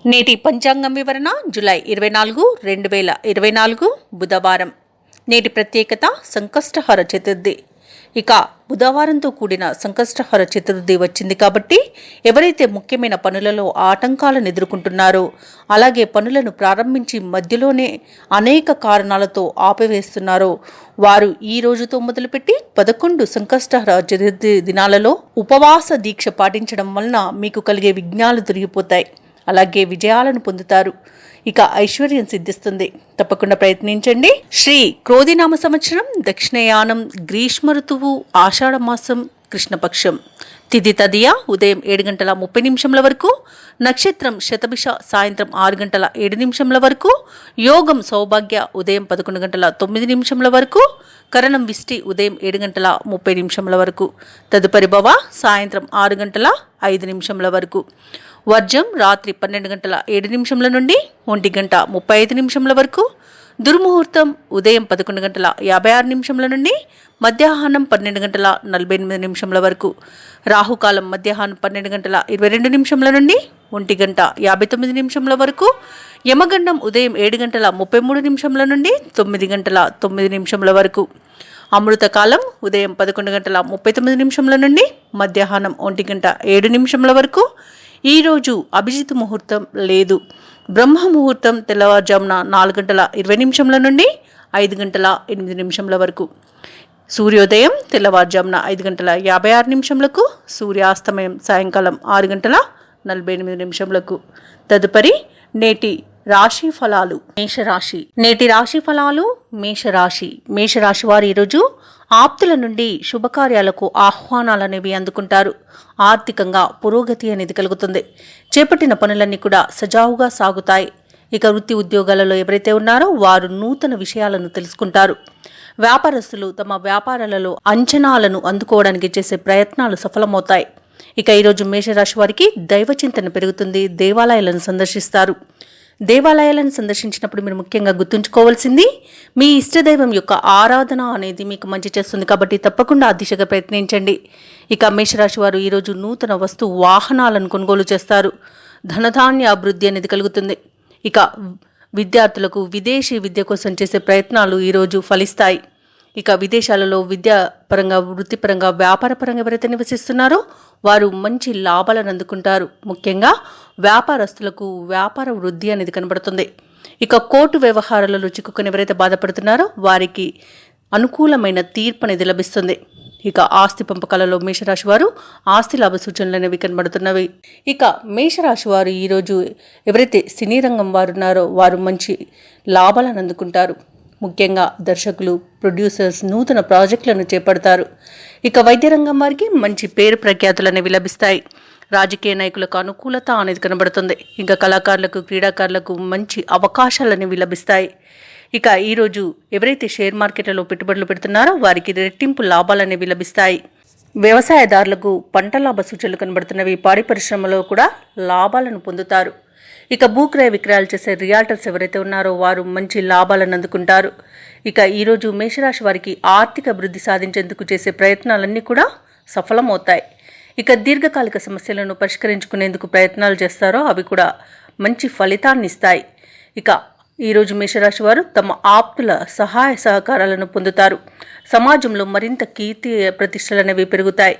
నేటి పంచాంగం వివరణ జూలై 24, 2024 బుధవారం. నేటి ప్రత్యేకత సంకష్టహర చతుర్థి. ఇక బుధవారంతో కూడిన సంకష్టహర చతుర్థి వచ్చింది కాబట్టి ఎవరైతే ముఖ్యమైన పనులలో ఆటంకాలను ఎదుర్కొంటున్నారో, అలాగే పనులను ప్రారంభించి మధ్యలోనే అనేక కారణాలతో ఆపివేస్తున్నారో వారు ఈ రోజుతో మొదలుపెట్టి 11 సంకష్టహర చతుర్థి దినాలలో ఉపవాస దీక్ష పాటించడం వలన మీకు కలిగే విఘ్నాలు తొలగిపోతాయి. అలాగే విజయాలను పొందుతారు. ఇక ఐశ్వర్యం సిద్ధిస్తుంది. తప్పకుండా ప్రయత్నించండి. శ్రీ క్రోధినామ సంవత్సరం, దక్షిణయానం, గ్రీష్మ ఋతువు, ఆషాఢ మాసం, కృష్ణపక్షం. తిథి తదియ ఉదయం 7:30 వరకు, నక్షత్రం శతభిష సాయంత్రం 6:07 వరకు, యోగం సౌభాగ్య ఉదయం 11:09 వరకు, కరణం విష్టి ఉదయం 7:30 వరకు, తదుపరి భవ సాయంత్రం 6:05 వరకు, వర్జం రాత్రి 12:07 నుండి 1:35 వరకు, దుర్ముహూర్తం ఉదయం 11:56 నుండి మధ్యాహ్నం 12:48 వరకు, రాహుకాలం మధ్యాహ్నం 12:22 నుండి 1:59 వరకు, యమగండం ఉదయం 7:33 నుండి 9:09 వరకు, అమృతకాలం ఉదయం 11:39 నుండి మధ్యాహ్నం 1:07 వరకు. ఈరోజు అభిజిత్ ముహూర్తం లేదు. బ్రహ్మ ముహూర్తం తెల్లవారుజామున 4:20 నుండి 5:08 వరకు, సూర్యోదయం తెల్లవారుజామున 5:56, సూర్యాస్తమయం సాయంకాలం 6:48. తదుపరి నేటి రాశి ఫలాలు. మేషరాశి. నేటి రాశి ఫలాలు. మేషరాశి. మేషరాశి వారు ఈరోజు ఆప్తుల నుండి శుభకార్యాలకు ఆహ్వానాలనేవి అందుకుంటారు. ఆర్థికంగా పురోగతి అనేది కలుగుతుంది. చేపట్టిన పనులన్నీ కూడా సజావుగా సాగుతాయి. ఇక వృత్తి ఉద్యోగాలలో ఎవరైతే ఉన్నారో వారు నూతన విషయాలను తెలుసుకుంటారు. వ్యాపారస్తులు తమ వ్యాపారాలలో అంచనాలను అందుకోవడానికి చేసే ప్రయత్నాలు సఫలమవుతాయి. ఇక ఈరోజు మేషరాశి వారికి దైవచింతన పెరుగుతుంది. దేవాలయాలను సందర్శిస్తారు. దేవాలయాలను సందర్శించినప్పుడు మీరు ముఖ్యంగా గుర్తుంచుకోవాల్సింది మీ ఇష్టదైవం యొక్క ఆరాధన అనేది మీకు మంచి చేస్తుంది కాబట్టి తప్పకుండా ఆ దిశగా ప్రయత్నించండి. ఇక మేషరాశి వారు ఈరోజు నూతన వస్తు వాహనాలను కొనుగోలు చేస్తారు. ధనధాన్య అభివృద్ధి అనేది కలుగుతుంది. ఇక విద్యార్థులకు విదేశీ విద్య కోసం చేసే ప్రయత్నాలు ఈరోజు ఫలిస్తాయి. ఇక విదేశాలలో విద్యాపరంగా, వృత్తిపరంగా, వ్యాపారపరంగా ఎవరైతే నివసిస్తున్నారో వారు మంచి లాభాలను అందుకుంటారు. ముఖ్యంగా వ్యాపారస్తులకు వ్యాపార వృద్ధి అనేది కనబడుతుంది. ఇక కోర్టు వ్యవహారాలలో చిక్కుకొని ఎవరైతే బాధపడుతున్నారో వారికి అనుకూలమైన తీర్పు అనేది లభిస్తుంది. ఇక ఆస్తి పంపకాలలో మేషరాశి వారు ఆస్తి లాభ సూచనలు అనేవి కనబడుతున్నవి. ఇక మేషరాశి వారు ఈరోజు ఎవరైతే సినీ రంగం వారు ఉన్నారో వారు మంచి లాభాలను అందుకుంటారు. ముఖ్యంగా దర్శకులు, ప్రొడ్యూసర్స్ నూతన ప్రాజెక్టులను చేపడతారు. ఇక వైద్య రంగం వారికి మంచి పేరు ప్రఖ్యాతులు అనేవి లభిస్తాయి. రాజకీయ నాయకులకు అనుకూలత అనేది కనబడుతుంది. ఇంకా కళాకారులకు, క్రీడాకారులకు మంచి అవకాశాలు అనేవి లభిస్తాయి. ఇక ఈరోజు ఎవరైతే షేర్ మార్కెట్లలో పెట్టుబడులు పెడుతున్నారో వారికి రెట్టింపు లాభాలు అనేవి లభిస్తాయి. వ్యవసాయదారులకు పంట లాభ సూచనలు కనబడుతున్నవి. పాడి పరిశ్రమలో కూడా లాభాలను పొందుతారు. ఇక భూక్రయ విక్రయాలు చేసే రియాల్టర్స్ ఎవరైతే ఉన్నారో వారు మంచి లాభాలను అందుకుంటారు. ఇక ఈరోజు మేషరాశి వారికి ఆర్థిక అభివృద్ధి సాధించేందుకు చేసే ప్రయత్నాలన్నీ కూడా సఫలమవుతాయి. ఇక దీర్ఘకాలిక సమస్యలను పరిష్కరించుకునేందుకు ప్రయత్నాలు చేస్తారో అవి కూడా మంచి ఫలితాన్ని ఇస్తాయి. ఇక ఈరోజు మేషరాశి వారు తమ ఆప్తుల సహాయ సహకారాలను పొందుతారు. సమాజంలో మరింత కీర్తి ప్రతిష్టలు అనేవి పెరుగుతాయి.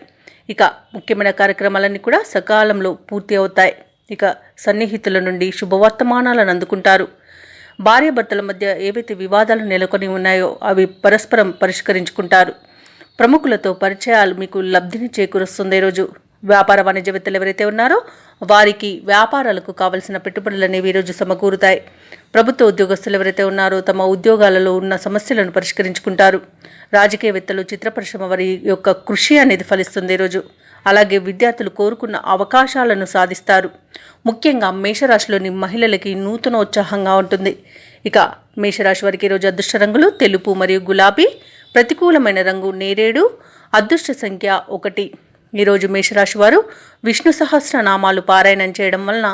ఇక ముఖ్యమైన కార్యక్రమాలన్నీ కూడా సకాలంలో పూర్తి అవుతాయి. ఇక సన్నిహితుల నుండి శుభవర్తమానాలను అందుకుంటారు. భార్యాభర్తల మధ్య ఏవైతే వివాదాలు నెలకొని ఉన్నాయో అవి పరస్పరం పరిష్కరించుకుంటారు. ప్రముఖులతో పరిచయాలు మీకు లబ్ధిని చేకూరుస్తుంది. ఈరోజు వ్యాపార వాణిజ్యవేత్తలు ఎవరైతే ఉన్నారో వారికి వ్యాపారాలకు కావలసిన పెట్టుబడులు అనేవి ఈరోజు సమకూరుతాయి. ప్రభుత్వ ఉద్యోగస్తులు ఎవరైతే ఉన్నారో తమ ఉద్యోగాలలో ఉన్న సమస్యలను పరిష్కరించుకుంటారు. రాజకీయవేత్తలు, చిత్ర పరిశ్రమ వారి యొక్క కృషి అనేది ఫలిస్తుంది ఈరోజు. అలాగే విద్యార్థులు కోరుకున్న అవకాశాలను సాధిస్తారు. ముఖ్యంగా మేషరాశిలోని మహిళలకి నూతనోత్సాహంగా ఉంటుంది. ఇక మేషరాశి వారికి ఈరోజు అదృష్ట రంగులు తెలుపు మరియు గులాబీ. ప్రతికూలమైన రంగు నేరేడు. అదృష్ట సంఖ్య 1. ఈరోజు మేషరాశి వారు విష్ణు సహస్రనామాలు పారాయణం చేయడం వలన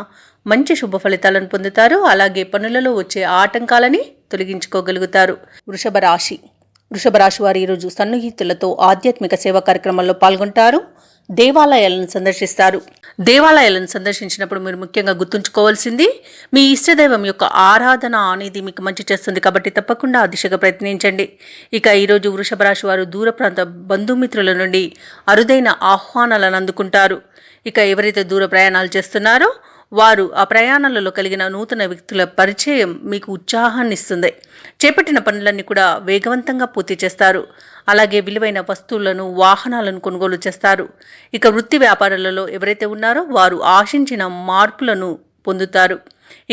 మంచి శుభ ఫలితాలను పొందుతారు. అలాగే పనులలో వచ్చే ఆటంకాలని తొలగించుకోగలుగుతారు. వృషభ రాశి. వృషభ రాశి వారు ఈరోజు సన్నిహితులతో ఆధ్యాత్మిక సేవా కార్యక్రమాల్లో పాల్గొంటారు. దేవాలయాలను సందర్శిస్తారు. దేవాలయాలను సందర్శించినప్పుడు మీరు ముఖ్యంగా గుర్తుంచుకోవాల్సింది మీ ఇష్టదైవం యొక్క ఆరాధన అనేది మీకు మంచి చేస్తుంది కాబట్టి తప్పకుండా ఆ దిశగా ప్రయత్నించండి. ఇక ఈరోజు వృషభ రాశి వారు దూర ప్రాంత బంధుమిత్రుల నుండి అరుదైన ఆహ్వానాలను అందుకుంటారు. ఇక ఎవరైతే దూర ప్రయాణాలు చేస్తున్నారో వారు ఆ ప్రయాణాలలో కలిగిన నూతన వ్యక్తుల పరిచయం మీకు ఉత్సాహాన్ని ఇస్తుంది. చేపట్టిన పనులన్నీ కూడా వేగవంతంగా పూర్తి చేస్తారు. అలాగే విలువైన వస్తువులను, వాహనాలను కొనుగోలు చేస్తారు. ఇక వృత్తి వ్యాపారాలలో ఎవరైతే ఉన్నారో వారు ఆశించిన మార్పులను పొందుతారు.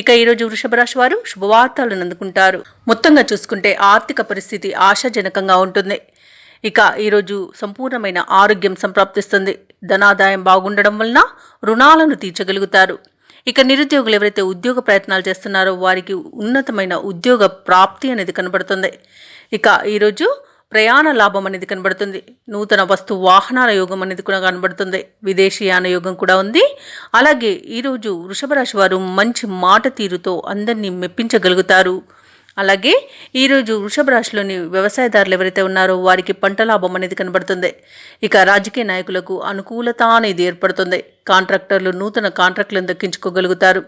ఇక ఈరోజు వృషభ రాశి వారు శుభవార్తలను అందుకుంటారు. మొత్తంగా చూసుకుంటే ఆర్థిక పరిస్థితి ఆశాజనకంగా ఉంటుంది. ఇక ఈరోజు సంపూర్ణమైన ఆరోగ్యం సంప్రాప్తిస్తుంది. ధనాదాయం బాగుండడం వలన రుణాలను తీర్చగలుగుతారు. ఇక నిరుద్యోగులు ఎవరైతే ఉద్యోగ ప్రయత్నాలు చేస్తున్నారో వారికి ఉన్నతమైన ఉద్యోగ ప్రాప్తి అనేది కనబడుతుంది. ఇక ఈరోజు ప్రయాణ లాభం అనేది కనబడుతుంది. నూతన వస్తు వాహనాల యోగం అనేది కూడా కనబడుతుంది. విదేశీయాన యోగం కూడా ఉంది. అలాగే ఈరోజు వృషభ రాశి వారు మంచి మాట తీరుతో అందరినీ మెప్పించగలుగుతారు. అలాగే ఈరోజు వృషభ రాశిలోని వ్యవసాయదారులు ఎవరైతే ఉన్నారో వారికి పంట లాభం అనేది కనబడుతుంది. ఇక రాజకీయ నాయకులకు అనుకూలత అనేది ఏర్పడుతుంది. కాంట్రాక్టర్లు నూతన కాంట్రాక్టులను దక్కించుకోగలుగుతారు.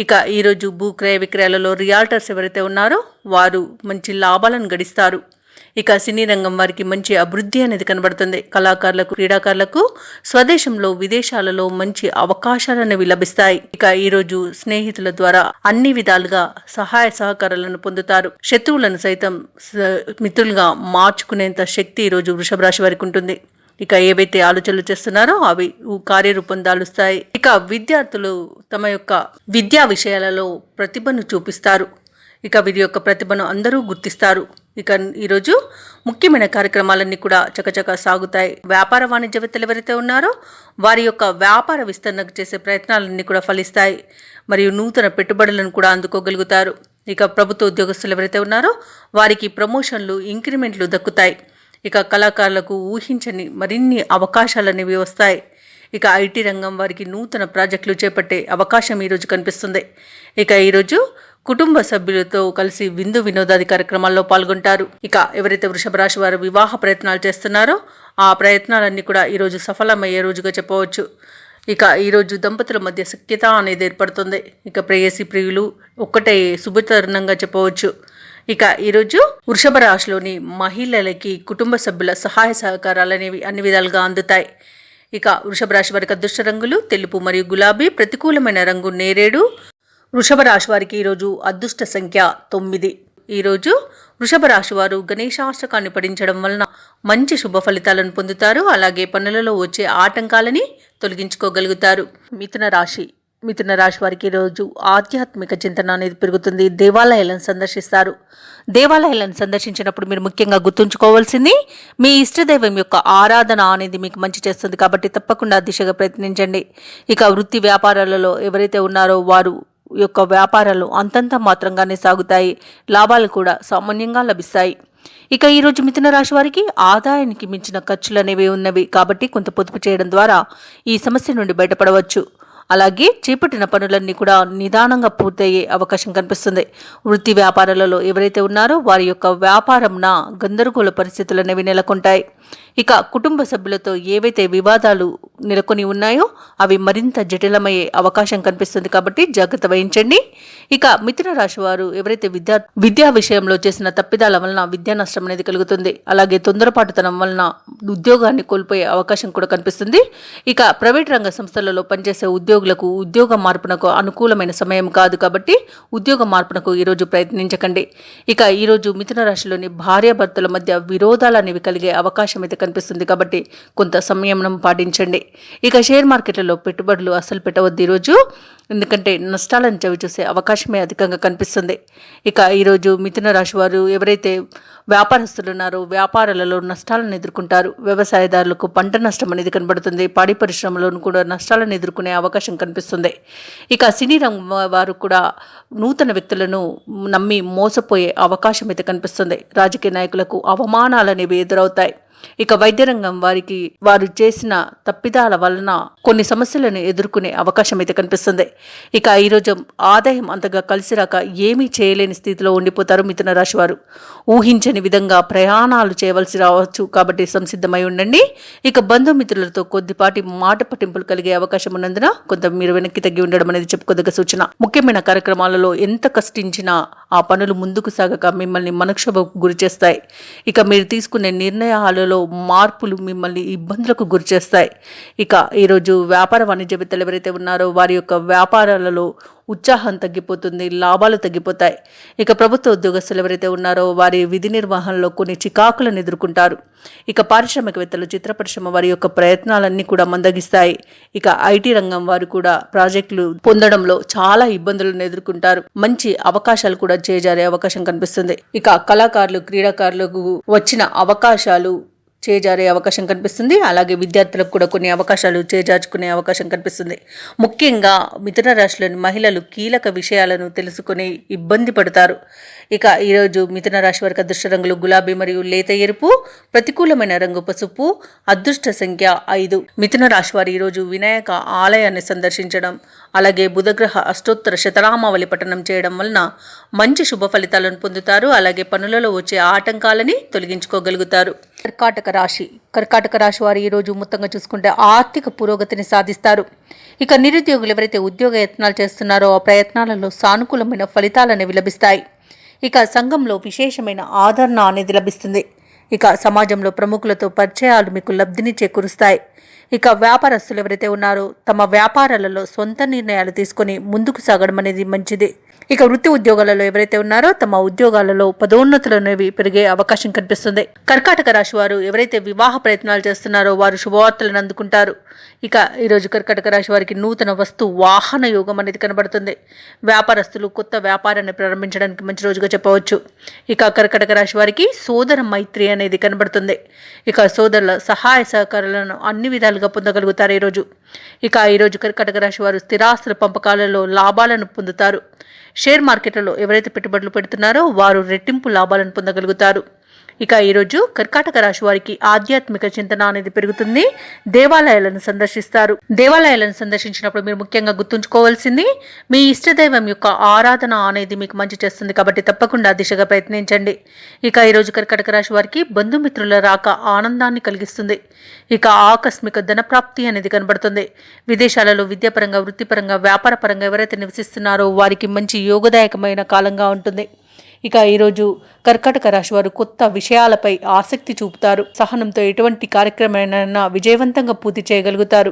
ఇక ఈరోజు భూ క్రయ విక్రయాలలో రియాల్టర్స్ ఎవరైతే ఉన్నారో వారు మంచి లాభాలను గడిస్తారు. ఇక సినీ రంగం వారికి మంచి అభివృద్ధి అనేది కనబడుతుంది. కళాకారులకు, క్రీడాకారులకు స్వదేశంలో, విదేశాలలో మంచి అవకాశాలు అనేవి లభిస్తాయి. ఇక ఈరోజు స్నేహితుల ద్వారా అన్ని విధాలుగా సహాయ సహకారాలను పొందుతారు. శత్రువులను సైతం మిత్రులుగా మార్చుకునేంత శక్తి ఈరోజు వృషభ రాశి వారికి ఉంటుంది. ఇక ఏవైతే ఆలోచనలు చేస్తున్నారో అవి కార్యరూపం దాలుస్తాయి. ఇక విద్యార్థులు తమ యొక్క విద్యా విషయాలలో ప్రతిభను చూపిస్తారు. ఇక వీరి యొక్క ప్రతిభను అందరూ గుర్తిస్తారు. ఇక ఈరోజు ముఖ్యమైన కార్యక్రమాలన్నీ కూడా చకచక సాగుతాయి. వ్యాపార వాణిజ్యవేత్తలు ఎవరైతే ఉన్నారో వారి యొక్క వ్యాపార విస్తరణకు చేసే ప్రయత్నాలన్నీ కూడా ఫలిస్తాయి. మరియు నూతన పెట్టుబడులను కూడా అందుకోగలుగుతారు. ఇక ప్రభుత్వ ఉద్యోగస్తులు ఎవరైతే ఉన్నారో వారికి ప్రమోషన్లు, ఇంక్రిమెంట్లు దక్కుతాయి. ఇక కళాకారులకు ఊహించని మరిన్ని అవకాశాలు అనేవి వస్తాయి. ఇక ఐటీ రంగం వారికి నూతన ప్రాజెక్టులు చేపట్టే అవకాశం ఈరోజు కనిపిస్తుంది. ఇక ఈరోజు కుటుంబ సభ్యులతో కలిసి విందు వినోదాది కార్యక్రమాల్లో పాల్గొంటారు. ఇక ఎవరైతే వృషభ రాశి వారు వివాహ ప్రయత్నాలు చేస్తున్నారో ఆ ప్రయత్నాలన్నీ కూడా ఈరోజు సఫలమయ్యే రోజుగా చెప్పవచ్చు. ఇక ఈరోజు దంపతుల మధ్య సఖ్యత అనేది ఏర్పడుతుంది. ఇక ప్రేయసి ప్రియులు ఒక్కటే శుభతరుణంగా చెప్పవచ్చు. ఇక ఈరోజు వృషభ రాశిలోని మహిళలకి కుటుంబ సభ్యుల సహాయ సహకారాలు అనేవి అన్ని విధాలుగా అందుతాయి. ఇక వృషభ రాశి వారికి అదృష్ట రంగులు తెలుపు మరియు గులాబీ, ప్రతికూలమైన రంగు నేరేడు. వృషభ రాశి వారికి ఈరోజు అదృష్ట సంఖ్య 9. ఈరోజు వృషభ రాశి వారు గణేశాష్టకాన్ని పఠించడం వలన మంచి శుభ ఫలితాలను పొందుతారు. అలాగే పనులలో వచ్చే ఆటంకాలని తొలగించుకోగలుగుతారు. మిథున రాశి వారికి ఈరోజు ఆధ్యాత్మిక చింతన అనేది పెరుగుతుంది. దేవాలయాలను సందర్శిస్తారు. దేవాలయాలను సందర్శించినప్పుడు మీరు ముఖ్యంగా గుర్తుంచుకోవాల్సింది మీ ఇష్టదైవం యొక్క ఆరాధన అనేది మీకు మంచి చేస్తుంది కాబట్టి తప్పకుండా దిశగా ప్రయత్నించండి. ఇక వృత్తి వ్యాపారాలలో ఎవరైతే ఉన్నారో వారు యొక్క వ్యాపారాలు అంతంత మాత్రంగానే సాగుతాయి. లాభాలు కూడా సామాన్యంగా లభిస్తాయి. ఇక ఈరోజు మిథున రాశి వారికి ఆదాయానికి మించిన ఖర్చులు అనేవి ఉన్నవి కాబట్టి కొంత పొదుపు చేయడం ద్వారా ఈ సమస్య నుండి బయటపడవచ్చు. అలాగే చేపట్టిన పనులన్నీ కూడా నిదానంగా పూర్తయ్యే అవకాశం కనిపిస్తుంది. వృత్తి వ్యాపారాలలో ఎవరైతే ఉన్నారో వారి యొక్క వ్యాపారంన గందరగోళ పరిస్థితులు అనేవి నెలకొంటాయి. ఇక కుటుంబ సభ్యులతో ఏవైతే వివాదాలు నెలకొని ఉన్నాయో అవి మరింత జటిలమయ్యే అవకాశం కనిపిస్తుంది కాబట్టి జాగ్రత్త వహించండి. ఇక మిథున రాశి వారు ఎవరైతే విద్యా విషయంలో చేసిన తప్పిదాల వలన విద్యా నష్టం అనేది కలుగుతుంది. అలాగే తొందరపాటుతనం వలన ఉద్యోగాన్ని కోల్పోయే అవకాశం కూడా కనిపిస్తుంది. ఇక ప్రైవేట్ రంగ సంస్థలలో పనిచేసే ఉద్యోగులకు ఉద్యోగ మార్పునకు అనుకూలమైన సమయం కాదు కాబట్టి ఉద్యోగ మార్పునకు ఈరోజు ప్రయత్నించకండి. ఇక ఈరోజు మిథున రాశిలోని భార్యాభర్తల మధ్య విరోధాలు అనేవి కలిగే అవకాశం అయితే కనిపిస్తుంది కాబట్టి కొంత సంయమనం పాటించండి. ఇక షేర్ మార్కెట్లలో పెట్టుబడులు అస్సలు పెట్టవద్దు ఈరోజు, ఎందుకంటే నష్టాలను చవిచూసే అవకాశమే అధికంగా కనిపిస్తుంది. ఇక ఈరోజు మిథున రాశి వారు ఎవరైతే వ్యాపారస్తులు ఉన్నారో వ్యాపారాలలో నష్టాలను ఎదుర్కొంటారు. వ్యవసాయదారులకు పంట నష్టం అనేది కనబడుతుంది. పాడి పరిశ్రమలను కూడా నష్టాలను ఎదుర్కొనే అవకాశం కనిపిస్తుంది. ఇక సినీ రంగం వారు కూడా నూతన వ్యక్తులను నమ్మి మోసపోయే అవకాశం అయితే కనిపిస్తుంది. రాజకీయ నాయకులకు అవమానాలు అనేవి ఎదురవుతాయి. ఇక వైద్య రంగం వారు చేసిన తప్పిదాల వలన కొన్ని సమస్యలను ఎదుర్కొనే అవకాశం అయితే కనిపిస్తుంది. ఇక ఈరోజు ఆదాయం అంతగా కలిసిరాక ఏమీ చేయలేని స్థితిలో ఉండిపోతారు మిథున రాశి వారు. ఊహించని విధంగా ప్రయాణాలు చేయవలసి రావచ్చు, కాబట్టి సంసిద్ధమై ఉండండి. ఇక బంధుమిత్రులతో కొద్దిపాటి మాట పట్టింపులు కలిగే అవకాశం ఉన్నందున కొంత మీరు వెనక్కి తగ్గి ఉండడం అనేది చెప్పుకోదగ్గ సూచన. ముఖ్యమైన కార్యక్రమాలలో ఎంత కష్టించినా ఆ పనులు ముందుకు సాగక మిమ్మల్ని మనక్షోభకు గురి చేస్తాయి. ఇక మీరు తీసుకునే నిర్ణయాలలో మార్పులు మిమ్మల్ని ఇబ్బందులకు గురి చేస్తాయి. ఇక ఈరోజు వ్యాపార వాణిజ్యవేత్తలు ఎవరైతే ఉన్నారో వారి యొక్క వ్యాపారాలలో ఉత్సాహం తగ్గిపోతుంది, లాభాలు తగ్గిపోతాయి. ఇక ప్రభుత్వ ఉద్యోగస్తులు ఎవరైతే ఉన్నారో వారి విధి నిర్వహణలో కొన్ని చికాకులను ఎదుర్కొంటారు. ఇక పారిశ్రామికవేత్తలు, చిత్ర పరిశ్రమ వారి యొక్క ప్రయత్నాలన్నీ కూడా మందగిస్తాయి. ఇక ఐటీ రంగం వారు కూడా ప్రాజెక్టులు పొందడంలో చాలా ఇబ్బందులను ఎదుర్కొంటారు. మంచి అవకాశాలు కూడా చేజారే అవకాశం కనిపిస్తుంది. ఇక కళాకారులు, క్రీడాకారులకు వచ్చిన అవకాశాలు చేజారే అవకాశం కనిపిస్తుంది. అలాగే విద్యార్థులకు కూడా కొన్ని అవకాశాలు చేజార్చుకునే అవకాశం కనిపిస్తుంది. ముఖ్యంగా మిథున రాశిలోని మహిళలు కీలక విషయాలను తెలుసుకుని ఇబ్బంది పడతారు. ఇక ఈరోజు మిథున రాశి వారికి అదృష్ట రంగులు గులాబీ మరియు లేత ఎరుపు, ప్రతికూలమైన రంగు పసుపు, అదృష్ట సంఖ్య 5. మిథున రాశి వారు ఈరోజు వినాయక ఆలయాన్ని సందర్శించడం, అలాగే బుధగ్రహ అష్టోత్తర శతనామావళి పఠనం చేయడం వలన మంచి శుభ ఫలితాలను పొందుతారు. అలాగే పనులలో వచ్చే ఆటంకాలని తొలగించుకోగలుగుతారు. కర్కాటక రాశి వారు ఈరోజు మొత్తంగా చూసుకుంటే ఆర్థిక పురోగతిని సాధిస్తారు. ఇక నిరుద్యోగులు ఎవరైతే ఉద్యోగ యత్నాలు చేస్తున్నారో ఆ ప్రయత్నాలలో సానుకూలమైన ఫలితాలు అనేవి లభిస్తాయి. ఇక సంఘంలో విశేషమైన ఆదరణ అనేది లభిస్తుంది. ఇక సమాజంలో ప్రముఖులతో పరిచయాలు మీకు లబ్ధిని చేకూరుస్తాయి. ఇక వ్యాపారస్తులు ఎవరైతే ఉన్నారో తమ వ్యాపారాలలో సొంత నిర్ణయాలు తీసుకొని ముందుకు సాగడం అనేది మంచిది. ఇక వృత్తి ఉద్యోగాలలో ఎవరైతే ఉన్నారో తమ ఉద్యోగాలలో పదోన్నతులు అనేవి పెరిగే అవకాశం కనిపిస్తుంది. కర్కాటక రాశి వారు ఎవరైతే వివాహ ప్రయత్నాలు చేస్తున్నారో వారు శుభవార్తలను అందుకుంటారు. ఇక ఈరోజు కర్కాటక రాశి వారికి నూతన వస్తు వాహన యోగం అనేది కనబడుతుంది. వ్యాపారస్తులు కొత్త వ్యాపారాన్ని ప్రారంభించడానికి మంచి రోజుగా చెప్పవచ్చు. ఇక కర్కాటక రాశి వారికి సోదర మైత్రి అనేది కనబడుతుంది. ఇక సోదరుల సహాయ సహకారాలను అన్ని విధాలుగా పొందగలుగుతారు ఈరోజు. ఇక ఈరోజు కర్కాటక రాశి వారు స్థిరాస్తుల పంపకాలలో లాభాలను పొందుతారు. షేర్ మార్కెట్లలో ఎవరైతే పెట్టుబడులు పెడుతున్నారో వారు రెట్టింపు లాభాలను పొందగలుగుతారు. ఇక ఈరోజు కర్కాటక రాశి వారికి ఆధ్యాత్మిక చింతన అనేది పెరుగుతుంది. దేవాలయాలను సందర్శిస్తారు. దేవాలయాలను సందర్శించినప్పుడు మీరు ముఖ్యంగా గుర్తుంచుకోవాల్సింది మీ ఇష్టదైవం యొక్క ఆరాధన అనేది మీకు మంచి చేస్తుంది, కాబట్టి తప్పకుండా దిశగా ప్రయత్నించండి. ఇక ఈరోజు కర్కాటక రాశి వారికి బంధుమిత్రుల రాక ఆనందాన్ని కలిగిస్తుంది. ఇక ఆకస్మిక ధనప్రాప్తి అనేది కనబడుతుంది. విదేశాలలో విద్యాపరంగా, వృత్తిపరంగా, వ్యాపారపరంగా ఎవరైతే నివసిస్తున్నారో వారికి మంచి యోగదాయకమైన కాలంగా ఉంటుంది. ఇక ఈరోజు కర్కాటక రాశి వారు కొత్త విషయాలపై ఆసక్తి చూపుతారు. సహనంతో ఎటువంటి కార్యక్రమాన్ని విజయవంతంగా పూర్తి చేయగలుగుతారు.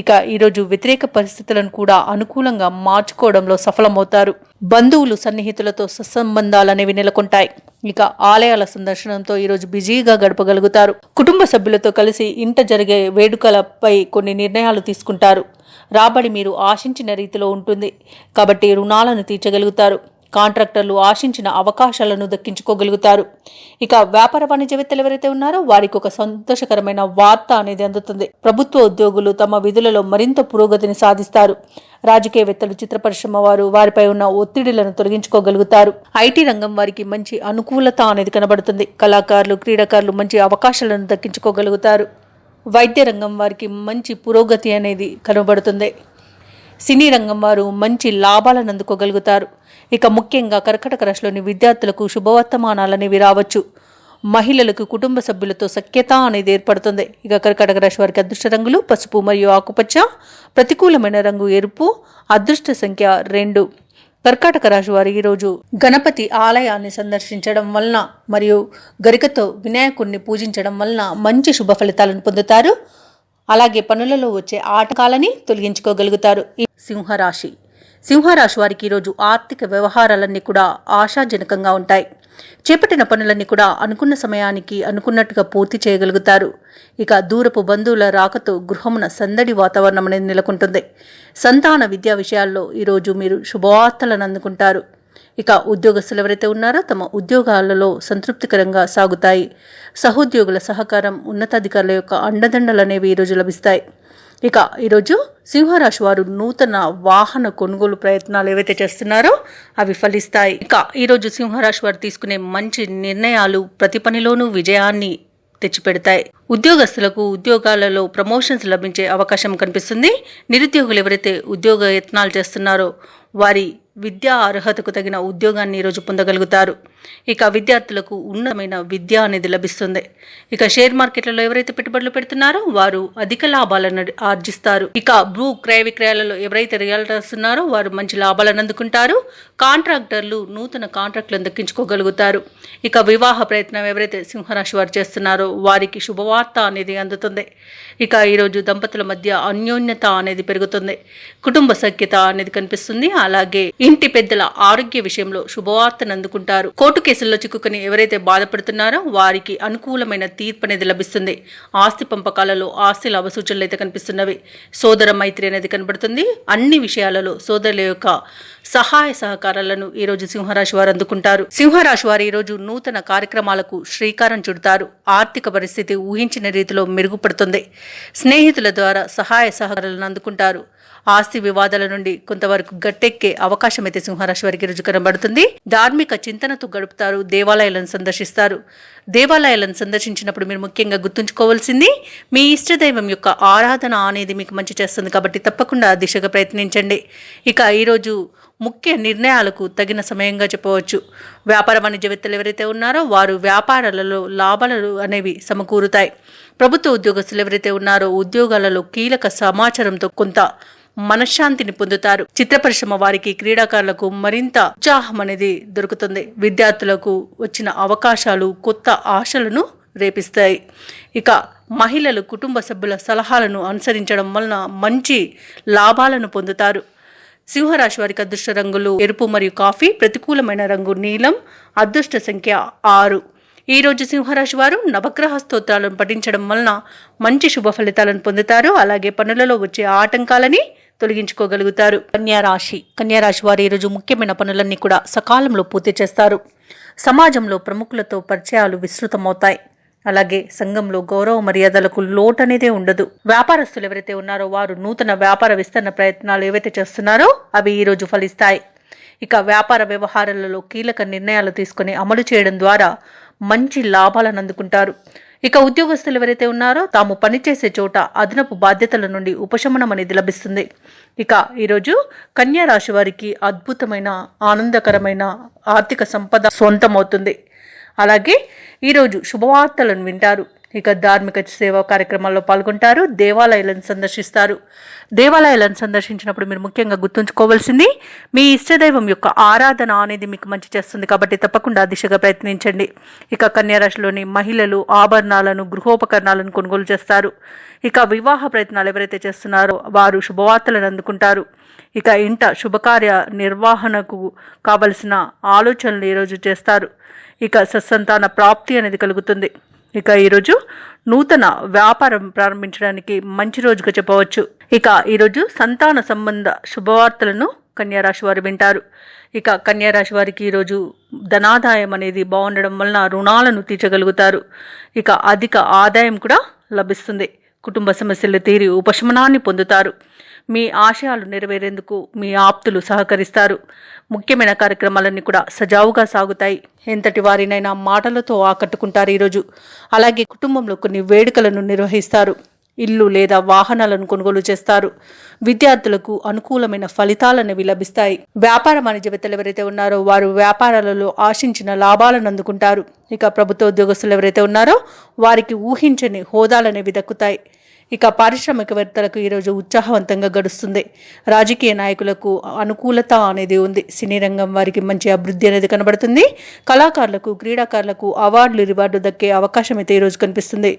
ఇక ఈరోజు వ్యతిరేక పరిస్థితులను కూడా అనుకూలంగా మార్చుకోవడంలో సఫలమవుతారు. బంధువులు, సన్నిహితులతో సత్సంబంధాలు అనేవి నెలకొంటాయి. ఇక ఆలయాల సందర్శనంతో ఈరోజు బిజీగా గడపగలుగుతారు. కుటుంబ సభ్యులతో కలిసి ఇంట జరిగే వేడుకలపై కొన్ని నిర్ణయాలు తీసుకుంటారు. రాబడి మీరు ఆశించిన రీతిలో ఉంటుంది, కాబట్టి రుణాలను తీర్చగలుగుతారు. కాంట్రాక్టర్లు ఆశించిన అవకాశాలను దక్కించుకోగలుగుతారు. ఇక వ్యాపార వాణిజ్యవేత్తలు ఎవరైతే ఉన్నారో వారికి ఒక సంతోషకరమైన వార్త అనేది అందుతుంది. ప్రభుత్వ ఉద్యోగులు తమ విధులలో మరింత పురోగతిని సాధిస్తారు. రాజకీయవేత్తలు, చిత్ర పరిశ్రమ వారు వారిపై ఉన్న ఒత్తిడిలను తొలగించుకోగలుగుతారు. ఐటీ రంగం వారికి మంచి అనుకూలత అనేది కనబడుతుంది. కళాకారులు, క్రీడాకారులు మంచి అవకాశాలను దక్కించుకోగలుగుతారు. వైద్య రంగం వారికి మంచి పురోగతి అనేది కనబడుతుంది. సినీ రంగం వారు మంచి లాభాలను అందుకోగలుగుతారు. ఇక ముఖ్యంగా కర్కాటక రాశిలోని విద్యార్థులకు శుభవర్తమానాలు అనేవి రావచ్చు. మహిళలకు కుటుంబ సభ్యులతో సఖ్యత అనేది ఏర్పడుతుంది. ఇక కర్కాటక రాశి వారికి అదృష్ట రంగులు పసుపు మరియు ఆకుపచ్చ, ప్రతికూలమైన రంగు ఎరుపు, అదృష్ట సంఖ్య 2. కర్కాటక రాశి వారు ఈరోజు గణపతి ఆలయాన్ని సందర్శించడం వలన మరియు గరికతో వినాయకుడిని పూజించడం వలన మంచి శుభ ఫలితాలను పొందుతారు. అలాగే పనులలో వచ్చే ఆటంకాలని తొలగించుకోగలుగుతారు. ఈ సింహరాశి వారికి ఈరోజు ఆర్థిక వ్యవహారాలన్నీ కూడా ఆశాజనకంగా ఉంటాయి. చేపట్టిన పనులన్నీ కూడా అనుకున్న సమయానికి అనుకున్నట్టుగా పూర్తి చేయగలుగుతారు. ఇక దూరపు బంధువుల రాకతో గృహమున సందడి వాతావరణం అనేది నెలకొంటుంది. సంతాన విద్యా విషయాల్లో ఈరోజు మీరు శుభవార్తలను అందుకుంటారు. ఇక ఉద్యోగస్తులు ఎవరైతే ఉన్నారో తమ ఉద్యోగాలలో సంతృప్తికరంగా సాగుతాయి. సహోద్యోగుల సహకారం, ఉన్నతాధికారుల యొక్క అండదండలు అనేవి ఈరోజు లభిస్తాయి. ఇక ఈరోజు సింహరాశి వారు నూతన వాహన కొనుగోలు ప్రయత్నాలు ఏవైతే చేస్తున్నారో అవి ఫలిస్తాయి. ఇక ఈరోజు సింహరాశి వారు తీసుకునే మంచి నిర్ణయాలు ప్రతి పనిలోనూ విజయాన్ని తెచ్చిపెడతాయి. ఉద్యోగస్తులకు ఉద్యోగాలలో ప్రమోషన్స్ లభించే అవకాశం కనిపిస్తుంది. నిరుద్యోగులు ఎవరైతే ఉద్యోగ యత్నాలు చేస్తున్నారో వారి విద్యా అర్హతకు తగిన ఉద్యోగాన్ని ఈరోజు పొందగలుగుతారు. ఇక విద్యార్థులకు ఉన్నతమైన విద్య అనేది లభిస్తుంది. ఇక షేర్ మార్కెట్లలో ఎవరైతే పెట్టుబడులు పెడుతున్నారో వారు అధిక లాభాలను ఆర్జిస్తారు. ఇక భూ క్రయ విక్రయాలలో ఎవరైతే రియల్టర్స్ ఉన్నారో వారు మంచి లాభాలను అందుకుంటారు. కాంట్రాక్టర్లు నూతన కాంట్రాక్టులను దక్కించుకోగలుగుతారు. ఇక వివాహ ప్రయత్నం ఎవరైతే సింహరాశి వారు చేస్తున్నారో వారికి శుభవార్త అనేది అందుతుంది. ఇక ఈరోజు దంపతుల మధ్య అన్యోన్యత అనేది పెరుగుతుంది. కుటుంబ సఖ్యత అనేది కనిపిస్తుంది. అలాగే ఇంటి పెద్దల ఆరోగ్య విషయంలో శుభవార్తను అందుకుంటారు. కోర్టు కేసుల్లో చిక్కుకుని ఎవరైతే బాధపడుతున్నారో వారికి అనుకూలమైన తీర్పు అనేది లభిస్తుంది. ఆస్తి పంపకాలలో ఆస్తి లాభ సూచనలు అయితే కనిపిస్తున్నవి. సోదర మైత్రి అనేది కనబడుతుంది. అన్ని విషయాలలో సోదరుల యొక్క సహాయ సహకారాలను ఈరోజు సింహరాశి వారు అందుకుంటారు. సింహరాశి వారు ఈరోజు నూతన కార్యక్రమాలకు శ్రీకారం చుడతారు. ఆర్థిక పరిస్థితి ఊహించిన రీతిలో మెరుగుపడుతుంది. స్నేహితుల ద్వారా సహాయ సహకారాలను అందుకుంటారు. ఆస్తి వివాదాల నుండి కొంతవరకు గట్టెక్కే అవకాశం అయితే సింహరాశి వారికి రుజువు కనబడుతుంది. ధార్మిక చింతనతో గడుపుతారు. దేవాలయాలను సందర్శిస్తారు. దేవాలయాలను సందర్శించినప్పుడు మీరు ముఖ్యంగా గుర్తుంచుకోవాల్సింది మీ ఇష్టదైవం యొక్క ఆరాధన అనేది మీకు మంచి చేస్తుంది కాబట్టి తప్పకుండా ఆ దిశగా ప్రయత్నించండి. ఇక ఈరోజు ముఖ్య నిర్ణయాలకు తగిన సమయంగా చెప్పవచ్చు. వ్యాపార వాణిజ్యవేత్తలు ఎవరైతే ఉన్నారో వారు వ్యాపారాలలో లాభాలు అనేవి సమకూరుతాయి. ప్రభుత్వ ఉద్యోగస్తులు ఎవరైతే ఉన్నారో ఉద్యోగాలలో కీలక సమాచారంతో కొంత మనశ్శాంతిని పొందుతారు. చిత్ర పరిశ్రమ వారికి క్రీడాకారులకు మరింత ఉత్సాహం అనేది దొరుకుతుంది. విద్యార్థులకు వచ్చిన అవకాశాలు కొత్త ఆశలను రేపిస్తాయి. ఇక మహిళలు కుటుంబ సభ్యుల సలహాలను అనుసరించడం వలన మంచి లాభాలను పొందుతారు. సింహరాశి వారికి అదృష్ట రంగులు ఎరుపు మరియు కాఫీ, ప్రతికూలమైన రంగు నీలం, అదృష్ట సంఖ్య 6. ఈరోజు సింహరాశి వారు నవగ్రహ స్తోత్రాలను పఠించడం వలన మంచి శుభ ఫలితాలను పొందుతారు. అలాగే పనులలో వచ్చే ఆటంకాలని తొలగించుకోగలుగుతారు. కన్యారాశి వారు ఈరోజు ముఖ్యమైన పనులన్నీ కూడా సకాలంలో పూర్తి చేస్తారు. సమాజంలో ప్రముఖులతో పరిచయాలు విస్తృతమవుతాయి. అలాగే సంఘంలో గౌరవ మర్యాదలకు లోటు అనేదే ఉండదు. వ్యాపారస్తులు ఎవరైతే ఉన్నారో వారు నూతన వ్యాపార విస్తరణ ప్రయత్నాలు ఏవైతే చేస్తున్నారో అవి ఈరోజు ఫలిస్తాయి. ఇక వ్యాపార వ్యవహారాలలో కీలక నిర్ణయాలు తీసుకుని అమలు చేయడం ద్వారా మంచి లాభాలను అందుకుంటారు. ఇక ఉద్యోగస్తులు ఎవరైతే ఉన్నారో తాము పనిచేసే చోట అదనపు బాధ్యతల నుండి ఉపశమనం అనేది లభిస్తుంది. ఇక ఈరోజు కన్యా రాశి వారికి అద్భుతమైన ఆనందకరమైన ఆర్థిక సంపద సొంతమవుతుంది. అలాగే ఈరోజు శుభవార్తలను వింటారు. ఇక ధార్మిక సేవా కార్యక్రమాల్లో పాల్గొంటారు. దేవాలయాలను సందర్శిస్తారు. దేవాలయాలను సందర్శించినప్పుడు మీరు ముఖ్యంగా గుర్తుంచుకోవాల్సింది మీ ఇష్టదైవం యొక్క ఆరాధన అనేది మీకు మంచి చేస్తుంది కాబట్టి తప్పకుండా దిశగా ప్రయత్నించండి. ఇక కన్యా రాశిలోని మహిళలు ఆభరణాలను గృహోపకరణాలను కొనుగోలు చేస్తారు. ఇక వివాహ ప్రయత్నాలు ఎవరైతే చేస్తున్నారో వారు శుభవార్తలను అందుకుంటారు. ఇక ఇంట శుభకార్య నిర్వహణకు కావలసిన ఆలోచనలు ఈరోజు చేస్తారు. ఇక సత్సంతాన ప్రాప్తి అనేది కలుగుతుంది. ఇక ఈరోజు నూతన వ్యాపారం ప్రారంభించడానికి మంచి రోజుగా చెప్పవచ్చు. ఇక ఈరోజు సంతాన సంబంధ శుభవార్తలను కన్యారాశి వారు వింటారు. ఇక కన్యారాశి వారికి ఈరోజు ధనాదాయం అనేది బాగుండడం వలన రుణాలను తీర్చగలుగుతారు. ఇక అధిక ఆదాయం కూడా లభిస్తుంది. కుటుంబ సమస్యలు తీరి ఉపశమనాన్ని పొందుతారు. మీ ఆశయాలు నెరవేరేందుకు మీ ఆప్తులు సహకరిస్తారు. ముఖ్యమైన కార్యక్రమాలన్నీ కూడా సజావుగా సాగుతాయి. ఎంతటి వారినైనా మాటలతో ఆకట్టుకుంటారు ఈరోజు. అలాగే కుటుంబంలో కొన్ని వేడుకలను నిర్వహిస్తారు. ఇల్లు లేదా వాహనాలను కొనుగోలు చేస్తారు. విద్యార్థులకు అనుకూలమైన ఫలితాలనేవి లభిస్తాయి. వ్యాపార వాణిజ్యవేత్తలు ఎవరైతే ఉన్నారో వారు వ్యాపారాలలో ఆశించిన లాభాలను అందుకుంటారు. ఇక ప్రభుత్వ ఉద్యోగస్తులు ఎవరైతే ఉన్నారో వారికి ఊహించని హోదాలనేవి దక్కుతాయి. ఇక పారిశ్రామికవేత్తలకు ఈరోజు ఉత్సాహవంతంగా గడుస్తుంది. రాజకీయ నాయకులకు అనుకూలత అనేది ఉంది. సినీ రంగం వారికి మంచి అభివృద్ధి అనేది కనబడుతుంది. కళాకారులకు క్రీడాకారులకు అవార్డులు రివార్డు దక్కే అవకాశం అయితే ఈరోజు కనిపిస్తుంది.